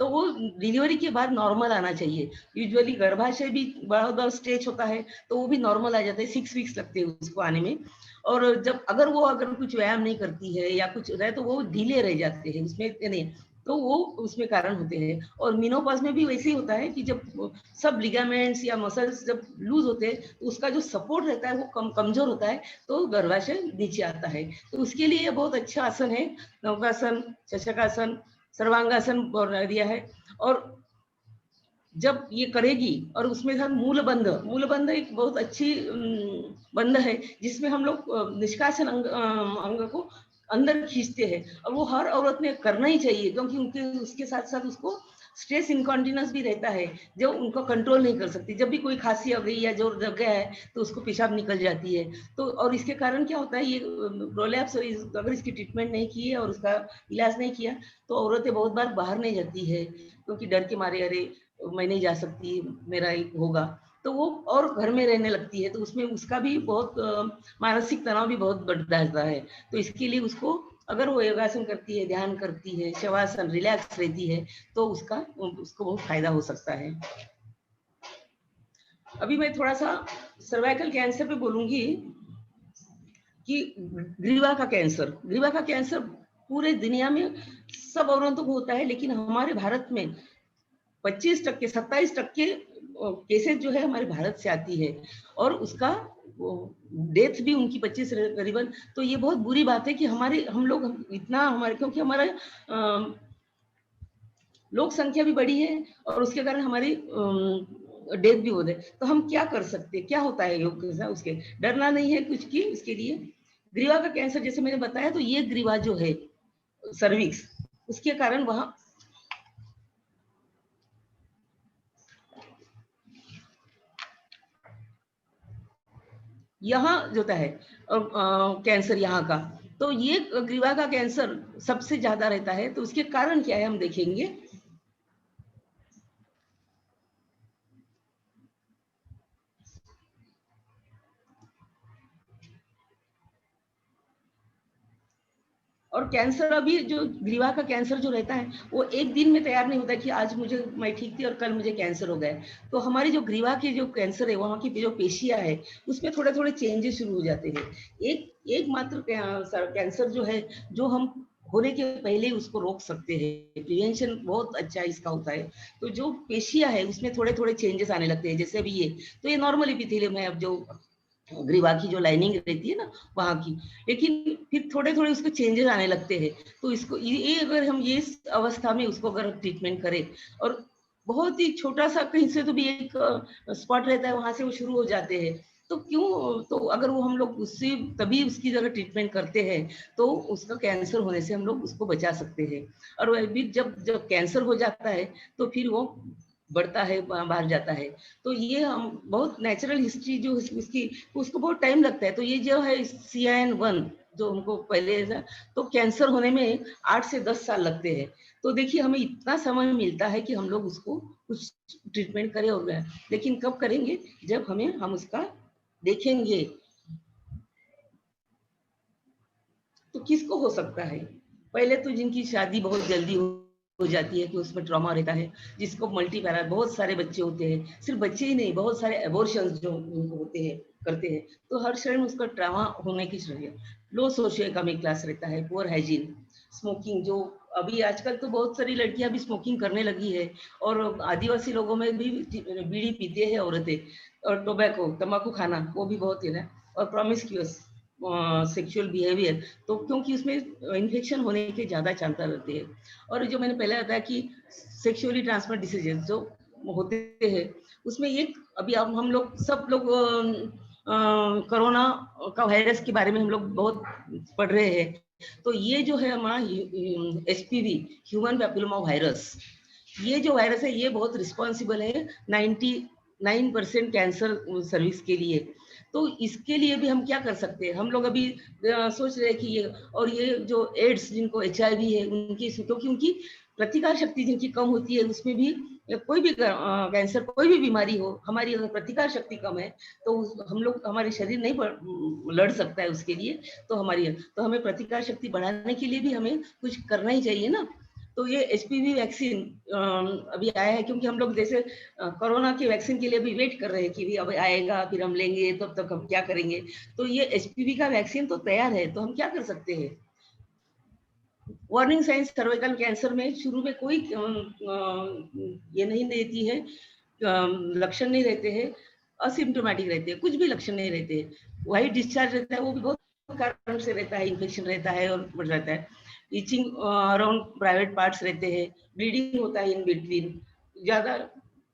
तो वो डिलीवरी के बाद नॉर्मल आना चाहिए। यूजुअली गर्भाशय भी बहुत बार स्ट्रेच होता है, तो वो भी नॉर्मल आ जाता है, 6 वीक्स लगते हैं उसको आने में। और जब अगर कुछ व्यायाम नहीं करती है या कुछ होता है, तो वो ढीले रह जाते हैं उसमें नहीं, तो वो उसमें कारण होते हैं। और मेनोपॉज में भी वैसे ही होता है कि जब सब लिगामेंट्स या मसल्स जब लूज होते हैं, तो उसका जो सपोर्ट रहता है वो कमजोर होता है, तो गर्भाशय नीचे आता है। तो उसके लिए ये बहुत अच्छा आसन है, नौकासन, चशकासन, सर्वांगासन बना दिया है। और जब ये करेगी, और उसमें साथ मूलबंध एक बहुत अच्छी बंध है, जिसमें हम लोग निष्कासन अंग को अंदर खींचते हैं, और वो हर औरत ने करना ही चाहिए, क्योंकि उनके उसके साथ साथ उसको स्ट्रेस इनकॉन्टिनेंस भी रहता है, जो उनको कंट्रोल नहीं कर सकती। जब भी कोई खांसी आ गई या जोर जग गया है, तो उसको पेशाब निकल जाती है। तो और इसके कारण क्या होता है, ये प्रोलैप्स अगर इसकी ट्रीटमेंट नहीं की है और उसका इलाज नहीं किया, तो औरतें बहुत बार बाहर नहीं जाती है, क्योंकि डर के मारे, अरे मैं नहीं जा सकती, मेरा एक होगा, तो वो और घर में रहने लगती है। तो उसमें उसका भी बहुत मानसिक तनाव भी बहुत बढ़ जाता है। तो इसके लिए उसको, अगर वो योगासन करती है, ध्यान करती है, शवासन, रिलैक्स रहती है, तो उसको बहुत फायदा हो सकता है। अभी मैं थोड़ा सा सर्वाइकल कैंसर पे बोलूंगी कि ग्रीवा का कैंसर पूरे दुनिया में सब औरतों को होता है, लेकिन हमारे भारत में 25%, 27% केसेस जो है हमारे भारत से आती है, और उसका डेथ भी उनकी 25 करीबन। तो ये बहुत बुरी बात है कि हम लोग इतना, क्योंकि हमारा लोक संख्या भी बढ़ी है, और उसके कारण हमारी डेथ भी हो रही है। तो हम क्या कर सकते हैं, क्या होता है योग के साथ, उसके डरना नहीं है कुछ की। इसके लिए ग्रीवा का कैंसर जैसे मैंने बताया, तो ये ग्रीवा जो है सर्विक्स, उसके कारण वहां यहाँ जो होता है कैंसर यहाँ का, तो ये ग्रीवा का कैंसर सबसे ज्यादा रहता है। तो उसके कारण क्या है हम देखेंगे। और कैंसर, अभी जो ग्रीवा का कैंसर जो रहता है, वो एक दिन में तैयार नहीं होता कि आज मैं ठीक थी और कल मुझे कैंसर हो गया। तो हमारी जो ग्रीवा की जो कैंसर है, वहाँ की जो पेशियां है, उसमें थोड़े थोड़े चेंजेस शुरू हो जाते हैं। एकमात्र कैंसर जो है, जो हम होने के पहले ही उसको रोक सकते हैं, प्रिवेंशन बहुत अच्छा इसका होता है। तो जो पेशियां है उसमें थोड़े थोड़े चेंजेस आने लगते हैं, जैसे अभी ये, तो ये नॉर्मल एपिथेलियम है, अब जो ग्रीवा की जो लाइनिंग रहती है ना वहाँ की, लेकिन फिर थोड़े-थोड़े उसके चेंजेस आने लगते हैं। तो इसको ये अगर हम ये इस अवस्था में उसको अगर ट्रीटमेंट करें और बहुत ही छोटा-सा कहीं से तो भी एक स्पॉट रहता है, वहाँ से वो शुरू हो जाते हैं। तो क्यों तो अगर वो हम लोग उससे तभी उसकी अगर ट्रीटमेंट करते हैं, तो उसका कैंसर होने से हम लोग उसको बचा सकते हैं। और वह भी जब जब कैंसर हो जाता है, तो फिर वो बढ़ता है, बाहर जाता है। तो ये हम बहुत नेचुरल हिस्ट्री जो उसकी उसको बहुत टाइम लगता है। तो ये जो है CIN1 जो हमको पहले ऐसा तो कैंसर होने में 8 से 10 साल लगते हैं। तो देखिए हमें इतना समय मिलता है कि हम लोग उसको कुछ ट्रीटमेंट करें हो गया। लेकिन कब करेंगे? जब हम उसका देखेंगे। तो किसको हो सकता है? पहले तो जिनकी शादी बहुत जल्दी हो जाती है कि उसमें ट्रॉमा रहता है, जिसको मल्टी पैरा बहुत सारे बच्चे होते हैं, सिर्फ बच्चे ही नहीं बहुत सारे एबॉर्शंस जो उनको होते हैं करते हैं, तो हर शरीर में उसका ट्रॉमा होने की शरीर लो सोशियो इकोनॉमिक क्लास रहता है, पुअर हाइजीन, स्मोकिंग जो अभी आजकल तो बहुत सारी लड़कियां भी स्मोकिंग करने लगी है और आदिवासी लोगों में भी बीड़ी पीते हैं औरतें और टोबैको तंबाकू खाना वो भी बहुत है ना और प्रोमिस्क्यूअस सेक्सुअल बिहेवियर तो क्योंकि उसमें इन्फेक्शन होने के ज़्यादा चांसेस रहते हैं और जो मैंने पहले बताया कि सेक्सुअली ट्रांसमिट डिसीजेज जो होते हैं उसमें एक अभी अब हम लोग सब लोग कोरोना का वायरस के बारे में हम लोग बहुत पढ़ रहे हैं तो ये जो है हमारा HPV ह्यूमन पैपिलोमा वायरस ये जो वायरस है ये बहुत रिस्पॉन्सिबल है 99% कैंसर सर्विस के लिए तो इसके लिए भी हम क्या कर सकते हैं हम लोग अभी सोच रहे हैं कि ये और ये जो एड्स जिनको HIV है उनकी क्योंकि उनकी प्रतिकार शक्ति जिनकी कम होती है उसमें भी कोई भी कैंसर कोई भी बीमारी हो हमारी अगर प्रतिकार शक्ति कम है तो हम लोग हमारे शरीर नहीं लड़ सकता है उसके लिए तो हमें प्रतिकार शक्ति बढ़ाने के लिए भी हमें कुछ करना ही चाहिए ना तो ये HPV वैक्सीन अभी आया है क्योंकि हम लोग जैसे कोरोना की वैक्सीन के लिए भी वेट कर रहे हैं कि भी अब आएगा फिर हम लेंगे तब तक हम क्या करेंगे तो ये HPV का वैक्सीन तो तैयार है तो हम क्या कर सकते हैं वार्निंग साइंस सर्वाइकल कैंसर में शुरू में कोई ये नहीं रहती है लक्षण नहीं रहते हैं असिम्टोमेटिक रहते हैं कुछ भी लक्षण नहीं रहते हैं वाइट डिस्चार्ज रहता है वो भी बहुत कारण से रहता है इन्फेक्शन रहता है और बढ़ रहता है इचिंग अराउंड प्राइवेट पार्ट्स रहते हैं ब्लीडिंग होता है इन बिटवीन ज़्यादा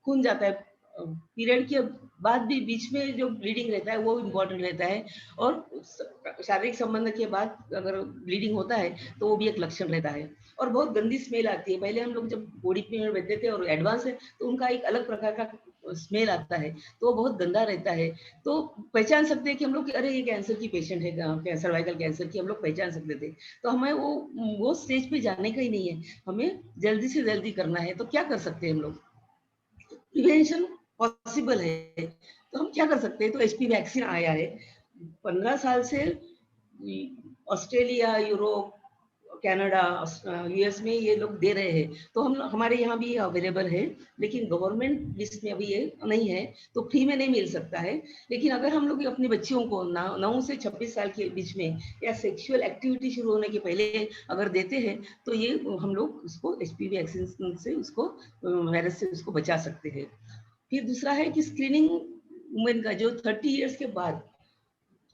खून जाता है पीरियड के बाद भी बीच में जो ब्लीडिंग रहता है वो इम्पोर्टेंट रहता है और शारीरिक संबंध के बाद अगर ब्लीडिंग होता है तो वो भी एक लक्षण रहता है और बहुत गंदी स्मेल आती है पहले हम लोग जब बॉडी में रहते थे और एडवांस है तो उनका एक अलग प्रकार का स्मेल आता है तो वो बहुत गंदा रहता है तो पहचान सकते हैं कि हम लोग अरे ये कैंसर की पेशेंट है सर्वाइकल कैंसर की हम लोग पहचान सकते थे तो हमें वो स्टेज पे जाने का ही नहीं है हमें जल्दी से जल्दी करना है तो क्या कर सकते हैं हम लोग प्रिवेंशन पॉसिबल है तो हम क्या कर सकते हैं तो HP वैक्सीन आया है 15 साल से ऑस्ट्रेलिया यूरोप कनाडा US में ये लोग दे रहे हैं तो हम हमारे यहाँ भी अवेलेबल है लेकिन गवर्नमेंट लिस्ट में अभी ये नहीं है तो फ्री में नहीं मिल सकता है लेकिन अगर हम लोग अपने बच्चियों को 9 से 26 साल के बीच में या सेक्सुअल एक्टिविटी शुरू होने के पहले अगर देते हैं तो ये हम लोग उसको HPV वैक्सीन से उसको वायरस से उसको बचा सकते हैं फिर दूसरा है कि स्क्रीनिंग वुमेन का जो 30 इयर्स के बाद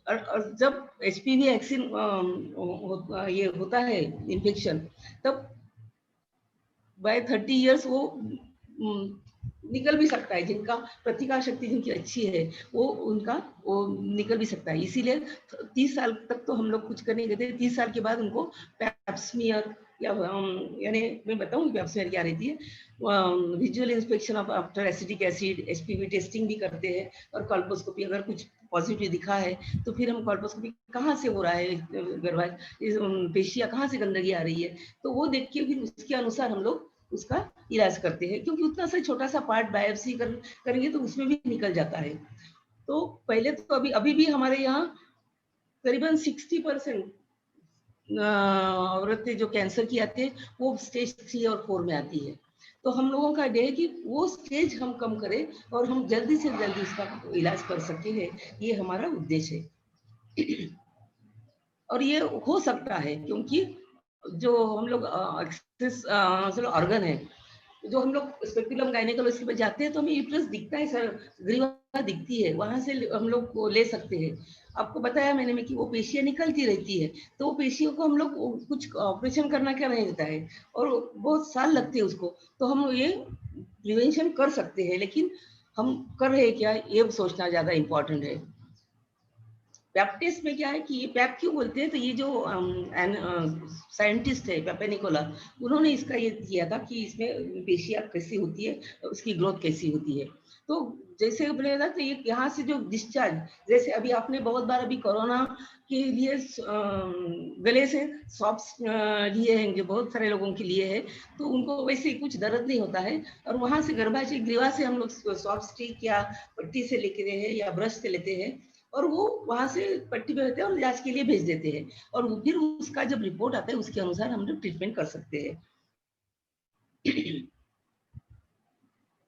और जब HPV वैक्सीन ये होता है इन्फेक्शन तब बाय 30 इयर्स वो निकल भी सकता है जिनका प्रतिकार शक्ति जिनकी अच्छी है वो उनका वो निकल भी सकता है इसीलिए 30 साल तक तो हम लोग कुछ करने देते 30 साल के बाद उनको पैप्समियर या यानी मैं बताऊंगी पैप्समियर क्या रहती है visual inspection of after acetic acid HPV testing भी करते हैं और कॉल्पोस्कोपी अगर कुछ पॉजिटिव दिखा है तो फिर हम कॉल्पोस्कोपी कहाँ से हो रहा है गर्भाशय पेशियाँ कहाँ से गंदगी आ रही है तो वो देख के फिर उसके अनुसार हम लोग उसका इलाज करते हैं क्योंकि उतना सा छोटा सा पार्ट बायोप्सी करेंगे तो उसमें भी निकल जाता है तो पहले तो अभी भी हमारे यहाँ करीबन 60% औरतें जो कैंसर की आती है वो स्टेज 3 और 4 में आती है तो हम लोगों का डे है कि वो स्टेज हम कम करें और हम जल्दी से जल्दी उसका इलाज कर सके है ये हमारा उद्देश्य है और ये हो सकता है क्योंकि जो हम लोग एक्सेस ऑर्गन है जो हम लोग स्पेकुलम गायनेकोलॉजिस्ट में जाते हैं तो हमें यूट्रस दिखता है सर, ग्रीवा दिखती है, वहां से हम लोग वो ले सकते हैं। आपको बताया मैंने में कि वो पेशियां निकलती रहती है, तो वो पेशियों को हम लोग कुछ ऑपरेशन करना क्या नहीं रहता है और बहुत साल लगते हैं उसको, तो हम ये प्रिवेंशन कर सकते हैं, लेकिन हम कर रहे हैं क्या ये सोचना ज्यादा इम्पोर्टेंट है। पैप टेस्ट में क्या है कि ये पैप क्यों बोलते हैं, तो ये जो साइंटिस्ट है पेपेनिकोला, उन्होंने इसका ये किया था कि इसमें पेशियां कैसी होती है, उसकी ग्रोथ कैसी होती है। तो जैसे बोले ना, तो ये यहाँ से जो डिस्चार्ज, जैसे अभी आपने बहुत बार अभी कोरोना के लिए गले से स्वॉब्स लिए हैं, जो बहुत सारे लोगों के लिए है, तो उनको वैसे कुछ दर्द नहीं होता है, और वहां से गर्भाशय ग्रीवा से हम लोग स्वॉब स्टिक या पट्टी से लेते हैं या ब्रश से लेते हैं, और वो वहां से पट्टी पे रहते हैं और जांच के लिए भेज देते हैं, और फिर उसका जब रिपोर्ट आता है उसके अनुसार हम लोग ट्रीटमेंट कर सकते हैं।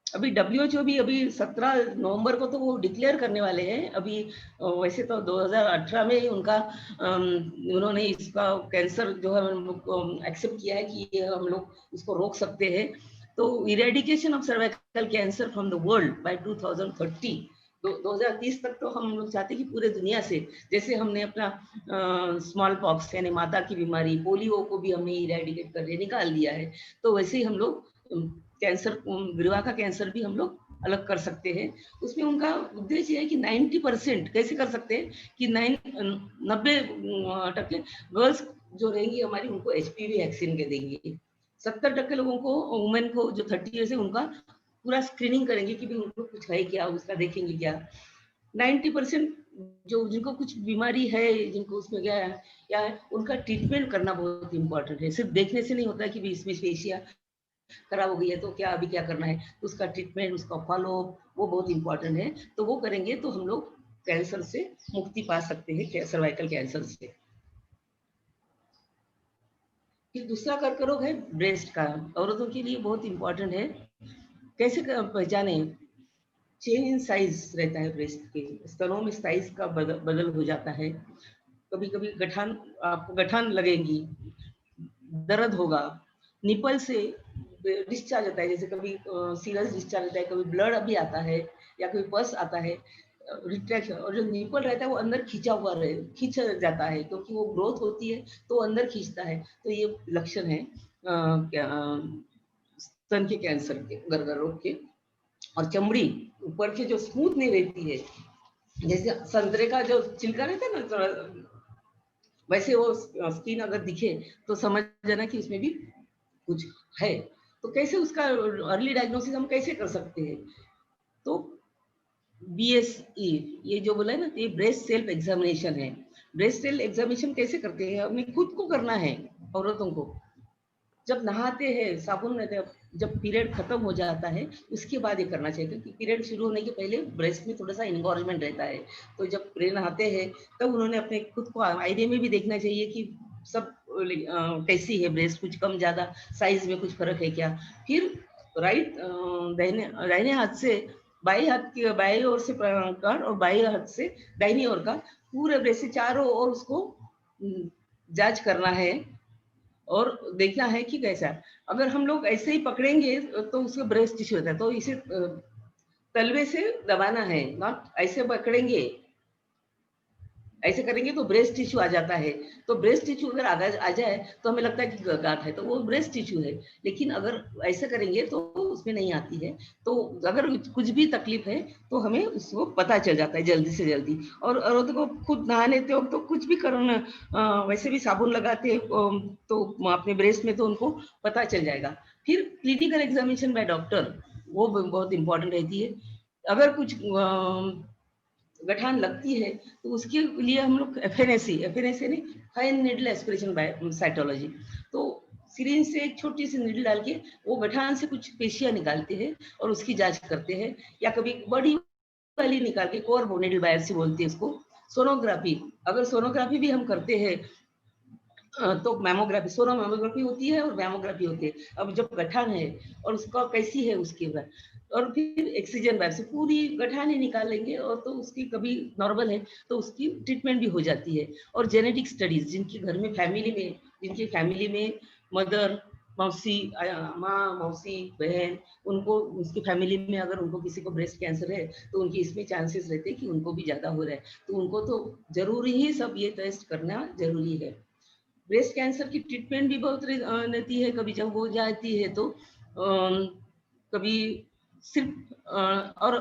अभी WHO भी अभी 17 नवंबर को तो वो डिक्लेयर करने वाले हैं अभी। वैसे तो 2018 में ही उनका उन्होंने इसका कैंसर जो है एक्सेप्ट किया है कि ये हम लोग इसको रोक सकते हैं। तो eradication of cervical cancer from the world by 2030, 2030 तक तो हम लोग चाहते हैं कि पूरे दुनिया से, जैसे हमने अपना स्मॉल पॉक्स यानी माता की बीमारी, पोलियो को भी हमने इरेडिकेट करके निकाल दिया है, तो वैसे ही हम लोग कैंसर, ग्रीवा का कैंसर भी हम लोग अलग कर सकते हैं। उसमें उनका उद्देश्य है कि 90% कैसे कर सकते हैं कि 90% गर्ल्स जो रहेंगी हमारी, उनको HPV वैक्सीन के देंगे। 70% लोगों को, वुमेन को जो 30 ईयर से, उनका पूरा स्क्रीनिंग करेंगे कि भी उनको कुछ है क्या, उसका देखेंगे क्या। 90% जो जिनको कुछ बीमारी है, जिनको उसमें क्या है या है, उनका ट्रीटमेंट करना बहुत इंपॉर्टेंट है। सिर्फ देखने से नहीं होता है कि भी इसमें पेशियां खराब हो गई है तो क्या अभी क्या करना है, उसका ट्रीटमेंट, उसका फॉलो, वो बहुत इंपॉर्टेंट है। तो वो करेंगे तो हम लोग कैंसर से मुक्ति पा सकते हैं, सर्वाइकल कैंसर से। फिर दूसरा कर्करोग है ब्रेस्ट का, औरतों के लिए बहुत इंपॉर्टेंट है। कैसे पहचाने, चेंज इन साइज रहता है ब्रेस्ट के, स्तनों में साइज का बदल हो जाता है। कभी कभी गठान, आपको गठान लगेंगी, दर्द होगा, निपल से डिस्चार्ज होता है, जैसे कभी सीरस डिस्चार्ज होता है, कभी ब्लड अभी आता है या कोई पस आता है, रिट्रैक्शन, और जो निपल रहता है वो अंदर खींचा हुआ रहे, खींच जाता है, क्योंकि वो ग्रोथ होती है तो अंदर खींचता है। तो ये लक्षण है स्तन के कैंसर के, गर्गर रोग के। और चमड़ी ऊपर के जो स्मूथ नहीं रहती है, जैसे संतरे का जो छिलका रहता है ना थोड़ा, वैसे वो स्किन अगर दिखे तो समझ जाना कि उसमें भी कुछ है। तो कैसे उसका अर्ली डायग्नोसिस हम कैसे कर सकते हैं, तो BSE, ये जो बोला है ना, ये ब्रेस्ट सेल्फ एग्जामिनेशन है। ब्रेस्ट सेल्फ एग्जामिनेशन कैसे करते हैं, हमें खुद को करना है औरतों को। जब नहाते हैं, साबुन रहते हैं, जब पीरियड खत्म हो जाता है उसके बाद ये करना चाहिए, क्योंकि पीरियड शुरू होने के पहले ब्रेस्ट में थोड़ा सा इन्गॉर्जमेंट रहता है। तो जब नहाते हैं तब उन्होंने अपने खुद को आईने में भी देखना चाहिए कि सब कैसी है ब्रेस्ट, कुछ कम ज्यादा, साइज में कुछ फर्क है क्या। फिर राइट दाहिने हाथ से बाएं हाथ की, बाएं ओर से कर, और बाएं हाथ से दाहिनी ओर का पूरे ब्रेस्ट से चारों ओर उसको जांच करना है और देखना है कि कैसा है। अगर हम लोग ऐसे ही पकड़ेंगे तो उसका ब्रेस्ट टिश्यू होता है, तो इसे तलवे से दबाना है, नॉट ऐसे पकड़ेंगे, ऐसे करेंगे तो ब्रेस्ट टिश्यू आ जाता है। तो ब्रेस्ट टिश्यू अगर आ जाए तो हमें लगता है कि गांठ है, तो वो ब्रेस्ट टिश्यू है। लेकिन अगर ऐसे करेंगे तो उसमें नहीं आती है। तो अगर कुछ भी तकलीफ है तो हमें उसको पता चल जाता है जल्दी से जल्दी। और औरतों को खुद नहाने तो कुछ भी करो ना, वैसे भी साबुन लगाते तो अपने ब्रेस्ट में, तो उनको पता चल जाएगा। फिर क्लिनिकल एग्जामिनेशन बाय डॉक्टर, वो बहुत इंपॉर्टेंट रहती है। अगर कुछ गठान लगती है तो उसके लिए हम लोग FNAC नहीं, fine needle aspiration by cytology, तो सिरिंज से एक छोटी सी नीडल डाल के वो गठान से कुछ पेशियां निकालते हैं और उसकी जांच करते हैं। या कभी बड़ी वाली निकाल के, कोर नीडल बायोप्सी बोलते हैं उसको। सोनोग्राफी, अगर सोनोग्राफी भी हम करते हैं तो मैमोग्राफी, सोनो मैमोग्राफी होती है और मैमोग्राफी होती है। अब जब गठान है और उसका कैसी है उसके बाद, और फिर एक्सीजन बायोप्सी, पूरी गठान ही निकाल लेंगे, और तो उसकी कभी नॉर्मल है तो उसकी ट्रीटमेंट भी हो जाती है। और जेनेटिक स्टडीज, जिनके घर में फैमिली में, जिनकी फैमिली में मदर मौसी, माँ, मौसी, बहन, उनको उसकी फैमिली में अगर उनको किसी को ब्रेस्ट कैंसर है, तो उनकी इसमें चांसेस रहते हैं कि उनको भी ज़्यादा हो रहा है। तो उनको तो ज़रूरी ही सब ये टेस्ट करना ज़रूरी है। ब्रेस्ट कैंसर की ट्रीटमेंट भी बहुत रहती है, कभी जब हो जाती है तो कभी सिर्फ और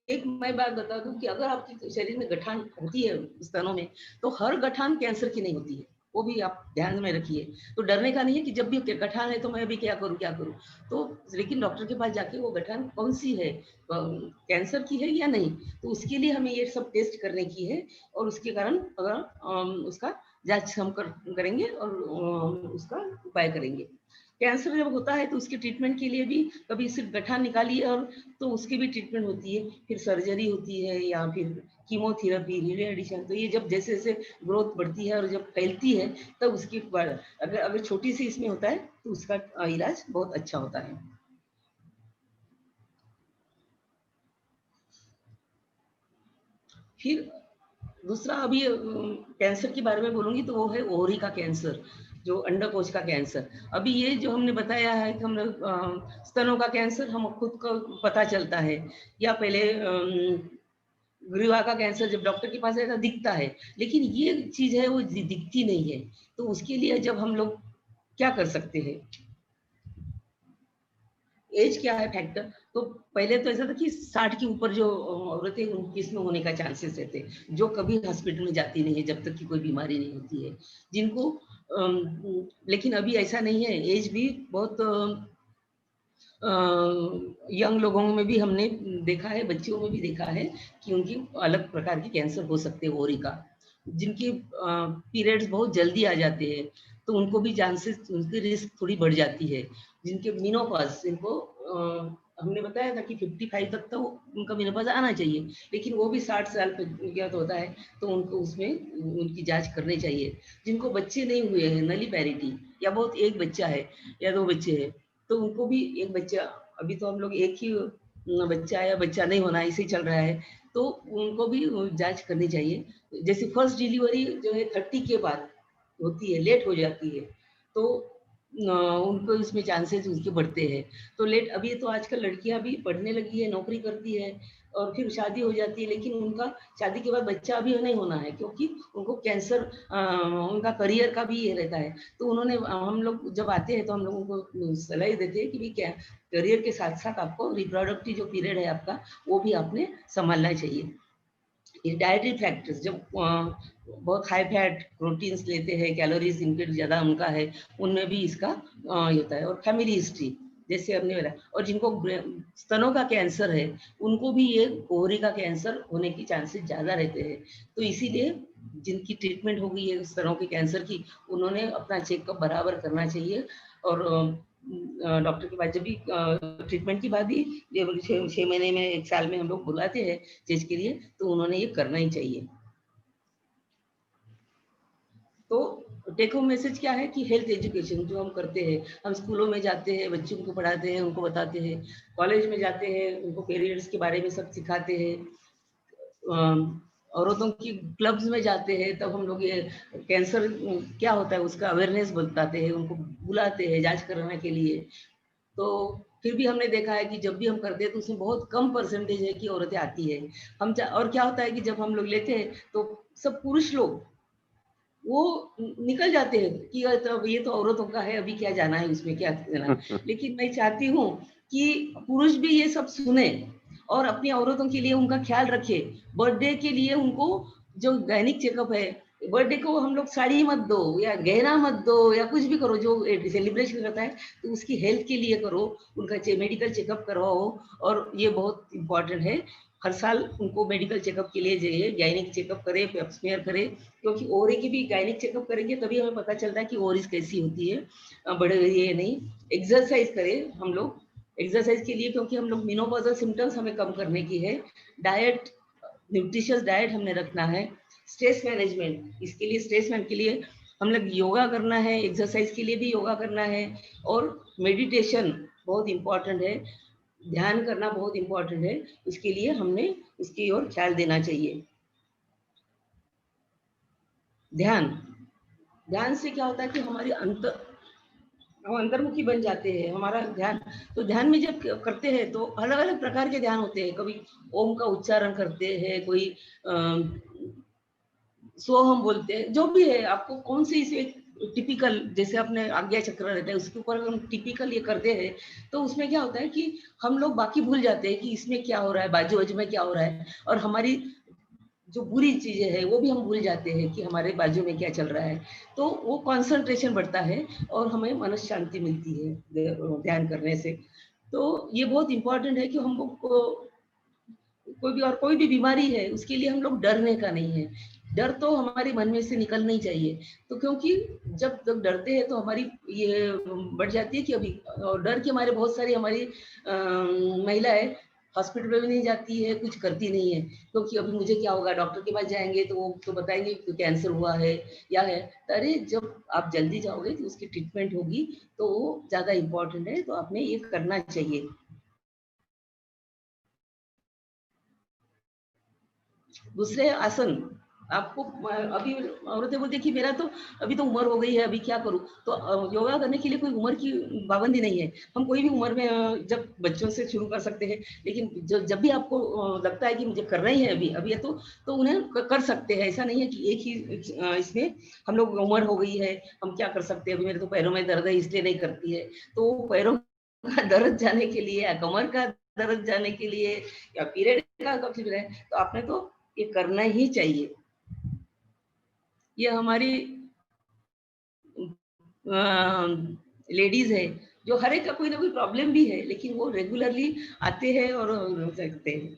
एक मैं बात बता दूँ कि अगर आपके शरीर में गठान होती है स्तनों में, तो हर गठान कैंसर की नहीं होती है, वो भी आप ध्यान में रखिए। तो डरने का नहीं है कि जब भी गठान है तो मैं अभी क्या करूँ, क्या करूँ? तो लेकिन डॉक्टर के पास जाके वो गठान कौन-सी है, कैंसर की है या नहीं? तो उसके लिए हमें ये सब टेस्ट करने की है और उसके कारण अगर उसका जाँच हम करेंगे और उसका उपाय करेंगे। कैंसर जब होता है तो उसके ट्रीटमेंट के लिए भी कभी सिर्फ गठान निकालिए और तो उसकी भी ट्रीटमेंट होती है, फिर सर्जरी होती है या फिर कीमोथेरेपी, रेडिएशन। तो ये जब जैसे-जैसे ग्रोथ बढ़ती है और जब फैलती है, तब उसकी अगर अगर छोटी-सी इसमें होता है, तो उसका इलाज बहुत अच्छा होता है। फिर दूसरा अभी कैंसर के बारे में बोलूँगी तो वो है ओवरी का कैंसर, जो अंडकोश का कैंसर। अभी ये जो हमने बताया है कि हम लोग स्तनों का कैंसर हम खुद को पता चलता है या पहले ग्रीवा का कैंसर जब डॉक्टर के पास जाता दिखता है, लेकिन ये चीज़ है वो दिखती नहीं है। तो उसके लिए जब हम लोग क्या कर सकते हैं? एज क्या है फैक्टर? तो पहले तो ऐसा था कि 60 के ऊपर जो औरतें उनकी इसमें होने का चांसेस रहते हैं, जो कभी हॉस्पिटल में जाती नहीं है जब तक कि कोई बीमारी नहीं होती है। जिनको लेकिन अभी ऐसा नहीं है, एज भी बहुत यंग लोगों में भी हमने देखा है, बच्चियों में भी देखा है कि उनकी अलग प्रकार के कैंसर हो सकते हैं ओवरी का। जिनकी पीरियड्स बहुत जल्दी आ जाते हैं, तो उनको भी चांसेस उनकी रिस्क थोड़ी बढ़ जाती है। जिनके मेनोपॉज़ जिनको हमने बताया था कि 55 तक तो उनका मेनोपॉज़ आना चाहिए, लेकिन वो भी 60 साल पे क्या तो होता है, तो उनको उसमें उनकी जाँच करनी चाहिए। जिनको बच्चे नहीं हुए हैं, नली पैरिटी या बहुत 1 बच्चा है या 2 बच्चे हैं, तो उनको भी एक बच्चा अभी तो हम लोग एक ही बच्चा या बच्चा नहीं होना ऐसे ही चल रहा है, तो उनको भी जाँच करनी चाहिए। जैसे फर्स्ट डिलीवरी जो है 30 के बाद होती है, लेट हो जाती है, तो उनको इसमें चांसेस उसके बढ़ते हैं। तो लेट अभी तो आजकल लड़कियाँ भी पढ़ने लगी है, नौकरी करती है और फिर शादी हो जाती है, लेकिन उनका शादी के बाद बच्चा अभी नहीं होना है क्योंकि उनको कैंसर उनका करियर का भी ये रहता है। तो उन्होंने हम लोग जब आते हैं तो हम लोग उनको सलाह ही देते हैं कि भई क्या करियर के साथ-साथ आपको रिप्रोडक्टिव जो पीरियड है आपका, वो भी आपने सँभालना चाहिए। ये डायटरी फैक्टर्स जब बहुत हाई फैट प्रोटीन्स लेते हैं, कैलोरीज़ इनटेक ज़्यादा उनका है, उनमें भी इसका ये होता है और फैमिली हिस्ट्री जैसे हमने बताया और जिनको स्तनों का कैंसर है, उनको भी ये ओवरी का कैंसर होने की चांसेस ज़्यादा रहते हैं। तो इसीलिए जिनकी ट्रीटमेंट हो गई है स्तनों के कैंसर की, उन्होंने अपना चेकअप बराबर करना चाहिए और डॉक्टर के पास जब भी ट्रीटमेंट के बाद भी ये 6 महीने में 1 साल में हम लोग बुलाते हैं चीज़ के लिए, तो उन्होंने ये करना ही चाहिए। तो टेक होम मैसेज क्या है कि हेल्थ एजुकेशन जो हम करते हैं, हम स्कूलों में जाते हैं, बच्चों को पढ़ाते हैं, उनको बताते हैं, कॉलेज में जाते हैं, उनको पीरियड्स के बारे में सब सिखाते हैं। औरतों की क्लब्स में जाते हैं, तब हम लोग ये कैंसर क्या होता है उसका अवेयरनेस बताते हैं, उनको बुलाते हैं जाँच कराने के लिए। तो फिर भी हमने देखा है कि जब भी हम करते हैं तो उसमें बहुत कम परसेंटेज है कि औरतें आती है। हम चा और क्या होता है कि जब हम लोग लेते हैं तो सब पुरुष लोग वो निकल जाते हैं कि ये तो औरतों का है, अभी क्या जाना है इसमें क्या देना। लेकिन मैं चाहती हूँ कि पुरुष भी ये सब सुने और अपनी औरतों के लिए उनका ख़्याल रखें। बर्थडे के लिए उनको जो गायनिक चेकअप है, बर्थडे को हम लोग साड़ी मत दो या गहना मत दो या कुछ भी करो जो सेलिब्रेशन करता है, तो उसकी हेल्थ के लिए करो, उनका मेडिकल चेकअप करवाओ और ये बहुत इम्पोर्टेंट है। हर साल उनको मेडिकल चेकअप के लिए जाइए, गायनिक चेकअप करें, पेप स्मेयर करें क्योंकि ओवरी की भी गायनिक चेकअप करेंगे तभी हमें पता चलता है कि ओवरीज़ कैसी होती है, बढ़ रही है या नहीं। एक्सरसाइज़ करें हम लोग, एक्सरसाइज़ के लिए क्योंकि हम लोग मेनोपॉज़ल सिम्पटम्स हमें कम करने की है। डाइट न्यूट्रिशियस डाइट हमने रखना है। स्ट्रेस मैनेजमेंट इसके लिए स्ट्रेस मैन के लिए हम लोग योगा करना है, एक्सरसाइज़ के लिए भी योगा करना है और मेडिटेशन बहुत इम्पोर्टेंट है। ध्यान करना बहुत इम्पोर्टेंट है, इसके लिए हमने इसकी ओर ख़्याल देना चाहिए। ध्यान, ध्यान से क्या होता है कि हमारी हम अंतर्मुखी बन जाते हैं, हमारा ध्यान, तो ध्यान में जब करते हैं तो अलग-अलग प्रकार के ध्यान होते हैं। कभी ओम का उच्चारण करते हैं, कोई सोहम बोलते हैं, जो भी है आपको कौन सी इसे टिपिकल, जैसे अपने आज्ञा चक्र रहता है उसके ऊपर हम टिपिकल ये करते हैं, तो उसमें क्या होता है कि हम लोग बाकी भूल जाते हैं कि इसमें क्या हो रहा है, बाजू-बाजू में क्या हो रहा है, और हमारी जो बुरी चीज़ें हैं वो भी हम भूल जाते हैं कि हमारे बाजू में क्या चल रहा है। तो वो कंसंट्रेशन बढ़ता है और हमें मनस शांति मिलती है ध्यान करने से। तो ये बहुत इम्पोर्टेंट है कि हम लोग को कोई भी बीमारी है उसके लिए हम लोग डरने का नहीं है। डर तो हमारे मन में से निकलना ही चाहिए। तो क्योंकि जब तक डरते हैं तो हमारी ये बढ़ जाती है कि अभी डर के मारे बहुत सारी हमारी महिलाएँ हॉस्पिटल में भी नहीं जाती है, कुछ करती नहीं है। क्योंकि अभी मुझे क्या होगा, डॉक्टर के पास जाएँगे तो वो तो बताएँगे कि कैंसर हुआ है या है। अरे जब आप जल्दी जाओगे तो उसकी ट्रीटमेंट होगी, तो वो ज़्यादा इम्पोर्टेंट है, तो आपने ये करना चाहिए। दूसरे आसन आपको अभी औरतें बोलती है कि मेरा तो अभी तो उम्र हो गई है, अभी क्या करूँ? तो योगा करने के लिए कोई उम्र की पाबंदी नहीं है। हम कोई भी उम्र में जब बच्चों से शुरू कर सकते हैं, लेकिन जब भी आपको लगता है कि मुझे करना ही है अभी, अभी है तो उन्हें कर सकते हैं। ऐसा नहीं है कि एक ही इसमें हम लोग उम्र हो गई है, हम क्या कर सकते हैं, अभी मेरे तो पैरों में दर्द है इसलिए नहीं करती है। तो पैरों का दर्द जाने के लिए या कमर का दर्द जाने के लिए या पीरियड का तकलीफ है, तो आपने तो ये करना ही चाहिए। ये हमारी लेडीज है जो हर एक का कोई ना कोई प्रॉब्लम भी है, लेकिन वो रेगुलरली आते हैं और सकते हैं।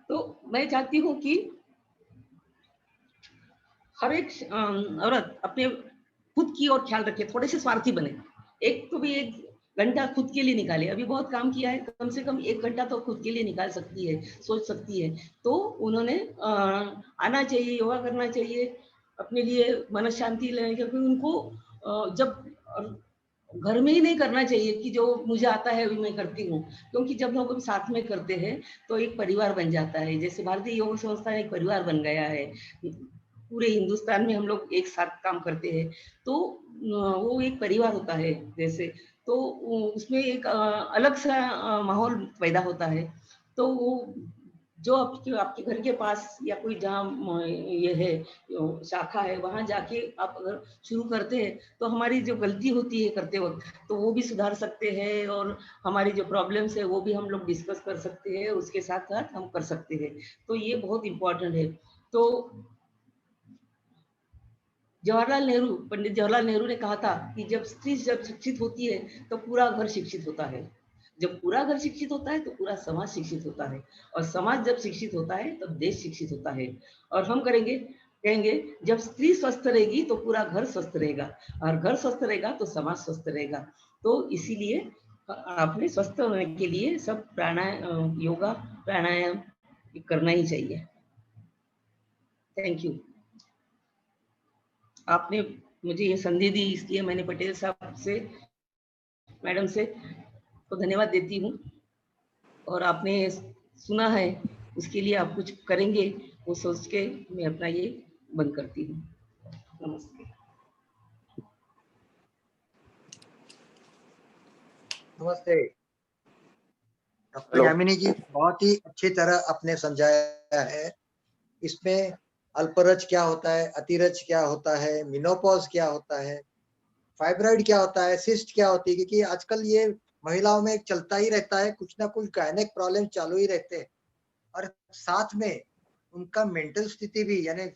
तो मैं चाहती हूँ कि हर एक औरत अपने खुद की ओर ख्याल रखे, थोड़े से स्वार्थी बने। एक तो भी 1 घंटा खुद के लिए निकाले। अभी बहुत काम किया है, कम से कम 1 घंटा तो खुद के लिए निकाल सकती है, सोच सकती है। तो उन्होंने आना चाहिए, योगा करना चाहिए, अपने लिए मन शांति लेने, क्योंकि उनको जब घर में ही नहीं करना चाहिए कि जो मुझे आता है अभी मैं करती हूँ। क्योंकि जब हम लोग साथ में करते हैं, तो एक परिवार बन जाता है। जैसे भारतीय योग संस्थान एक परिवार बन गया है। पूरे हिंदुस्तान में हम लोग एक साथ काम करते हैं, तो वो एक परिवार होता है जैसे, तो उसमें एक अलग सा माहौल पैदा होता है। तो वो जो आपके आपके घर के पास या कोई जहाँ ये है शाखा है, वहाँ जाके आप अगर शुरू करते हैं तो हमारी जो गलती होती है करते वक्त, तो वो भी सुधार सकते हैं, और हमारी जो प्रॉब्लम्स है वो भी हम लोग डिस्कस कर सकते हैं, उसके साथ साथ हम कर सकते हैं। तो ये बहुत इम्पोर्टेंट है। तो पंडित जवाहरलाल नेहरू ने कहा था कि जब स्त्री जब शिक्षित होती है तो पूरा घर शिक्षित होता है। जब पूरा घर शिक्षित होता है तो पूरा समाज शिक्षित होता है, और समाज जब शिक्षित होता है तब देश शिक्षित होता है। और हम कहेंगे जब स्त्री स्वस्थ रहेगी तो पूरा घर स्वस्थ रहेगा, और घर स्वस्थ रहेगा तो समाज स्वस्थ रहेगा। तो इसीलिए आपने स्वस्थ होने के लिए सब योगा प्राणायाम करना ही चाहिए। Thank you. आपने मुझे ये संधि दी, इसलिए मैंने पटेल साहब से, मैडम से को धन्यवाद देती हूँ। और आपने सुना है उसके लिए आप कुछ करेंगे, वो सोच के मैं अपना ये बंद करती हूँ। नमस्ते। नमस्ते डॉक्टर यामिनी जी, बहुत ही अच्छी तरह आपने समझाया है। इसमें अल्परज क्या होता है, अतिरज क्या होता है, मिनोपॉज क्या होता है, फाइब्रॉइड क्या होता है, सिस्ट क्या होती है, क्योंकि आजकल ये महिलाओं में चलता ही रहता है, कुछ ना कुछ गायनेक प्रॉब्लम चालू ही रहते हैं। और साथ में उनका मेंटल स्थिति भी, यानी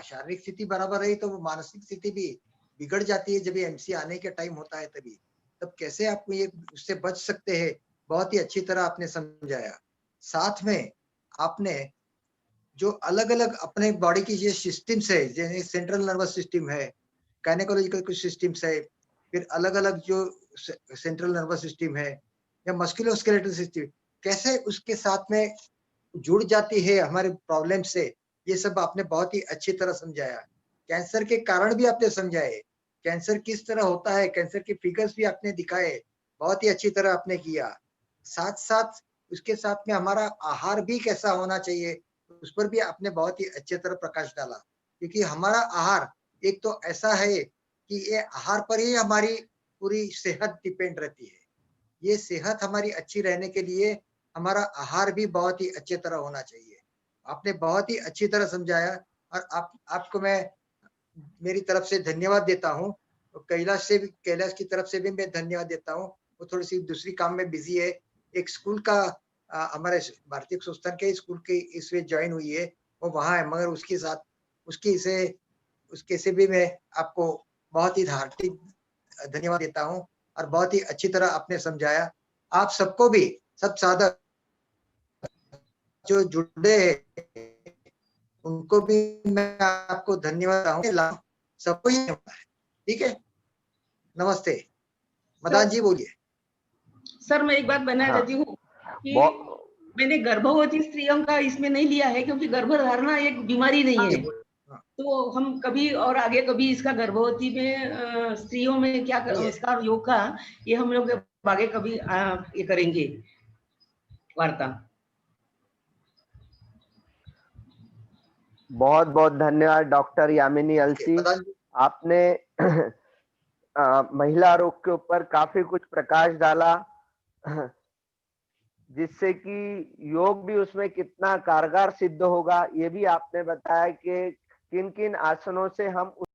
शारीरिक स्थिति बराबर रही तो वो मानसिक स्थिति भी बिगड़ जाती है जब ये एमसी आने के टाइम होता है। तभी तब कैसे आप ये उससे बच सकते हैं, बहुत ही अच्छी तरह आपने समझाया। साथ में आपने जो अलग अलग अपने बॉडी की जो सिस्टम्स है, जैसे सेंट्रल नर्वस सिस्टम है, गायनेकोलॉजिकल कुछ सिस्टम्स है, फिर अलग अलग जो सेंट्रल नर्वस सिस्टम है या मस्कुलोस्केलेटल सिस्टम, कैसे उसके साथ में जुड़ जाती है हमारे प्रॉब्लम से, ये सब आपने बहुत ही अच्छी तरह समझाया। कैंसर के कारण भी आपने समझाए, कैंसर किस तरह होता है, कैंसर के फिगर्स भी आपने दिखाए, बहुत ही अच्छी तरह आपने किया। साथ साथ उसके साथ में हमारा आहार भी कैसा होना चाहिए, उस पर भी आपने बहुत ही अच्छे तरह प्रकाश डाला। क्योंकि हमारा आहार एक तो ऐसा है कि ये आहार पर ही हमारी पूरी सेहत डिपेंड रहती है। ये सेहत हमारी अच्छी रहने के लिए हमारा आहार भी बहुत ही अच्छे तरह होना चाहिए। आपने बहुत ही अच्छी तरह समझाया और आपको मैं मेरी तरफ से धन्यवाद देता हूँ। कैलाश की तरफ से भी मैं धन्यवाद देता हूँ। वो थोड़ी-सी दूसरी काम में बिज़ी है। एक स्कूल का हमारे भारतीय संस्थान के स्कूल की इसमें जॉइन हुई है, वो वहाँ है, मगर उसके से भी मैं आपको बहुत ही हार्दिक धन्यवाद देता हूँ और बहुत ही अच्छी तरह आपने समझाया। आप सबको भी, सब साधक जो जुड़े हैं, उनको भी मैं आपको धन्यवाद दूँगा। सबको ही होता है। ठीक है? नमस्ते। मदान जी बोलिए। सर मैं एक बात बता हाँ, देती हूँ कि बहु- मैंने गर्भवती स्त्रियों का इसमें नहीं लिया है, क्योंकि गर्भधारणा एक बीमारी नहीं हाँ, है। हाँ, तो हम कभी और आगे कभी इसका गर्भवती में स्त्रियों में क्या ये इसका योग का, ये हम लोग आगे कभी ये करेंगे वार्ता। बहुत बहुत धन्यवाद डॉक्टर यामिनी ओके, अलसी। मदान जी। आपने महिला रोग के ऊपर काफी कुछ प्रकाश डाला, जिससे कि योग भी उसमें कितना कारगर सिद्ध होगा, ये भी आपने बताया कि किन किन आसनों से हम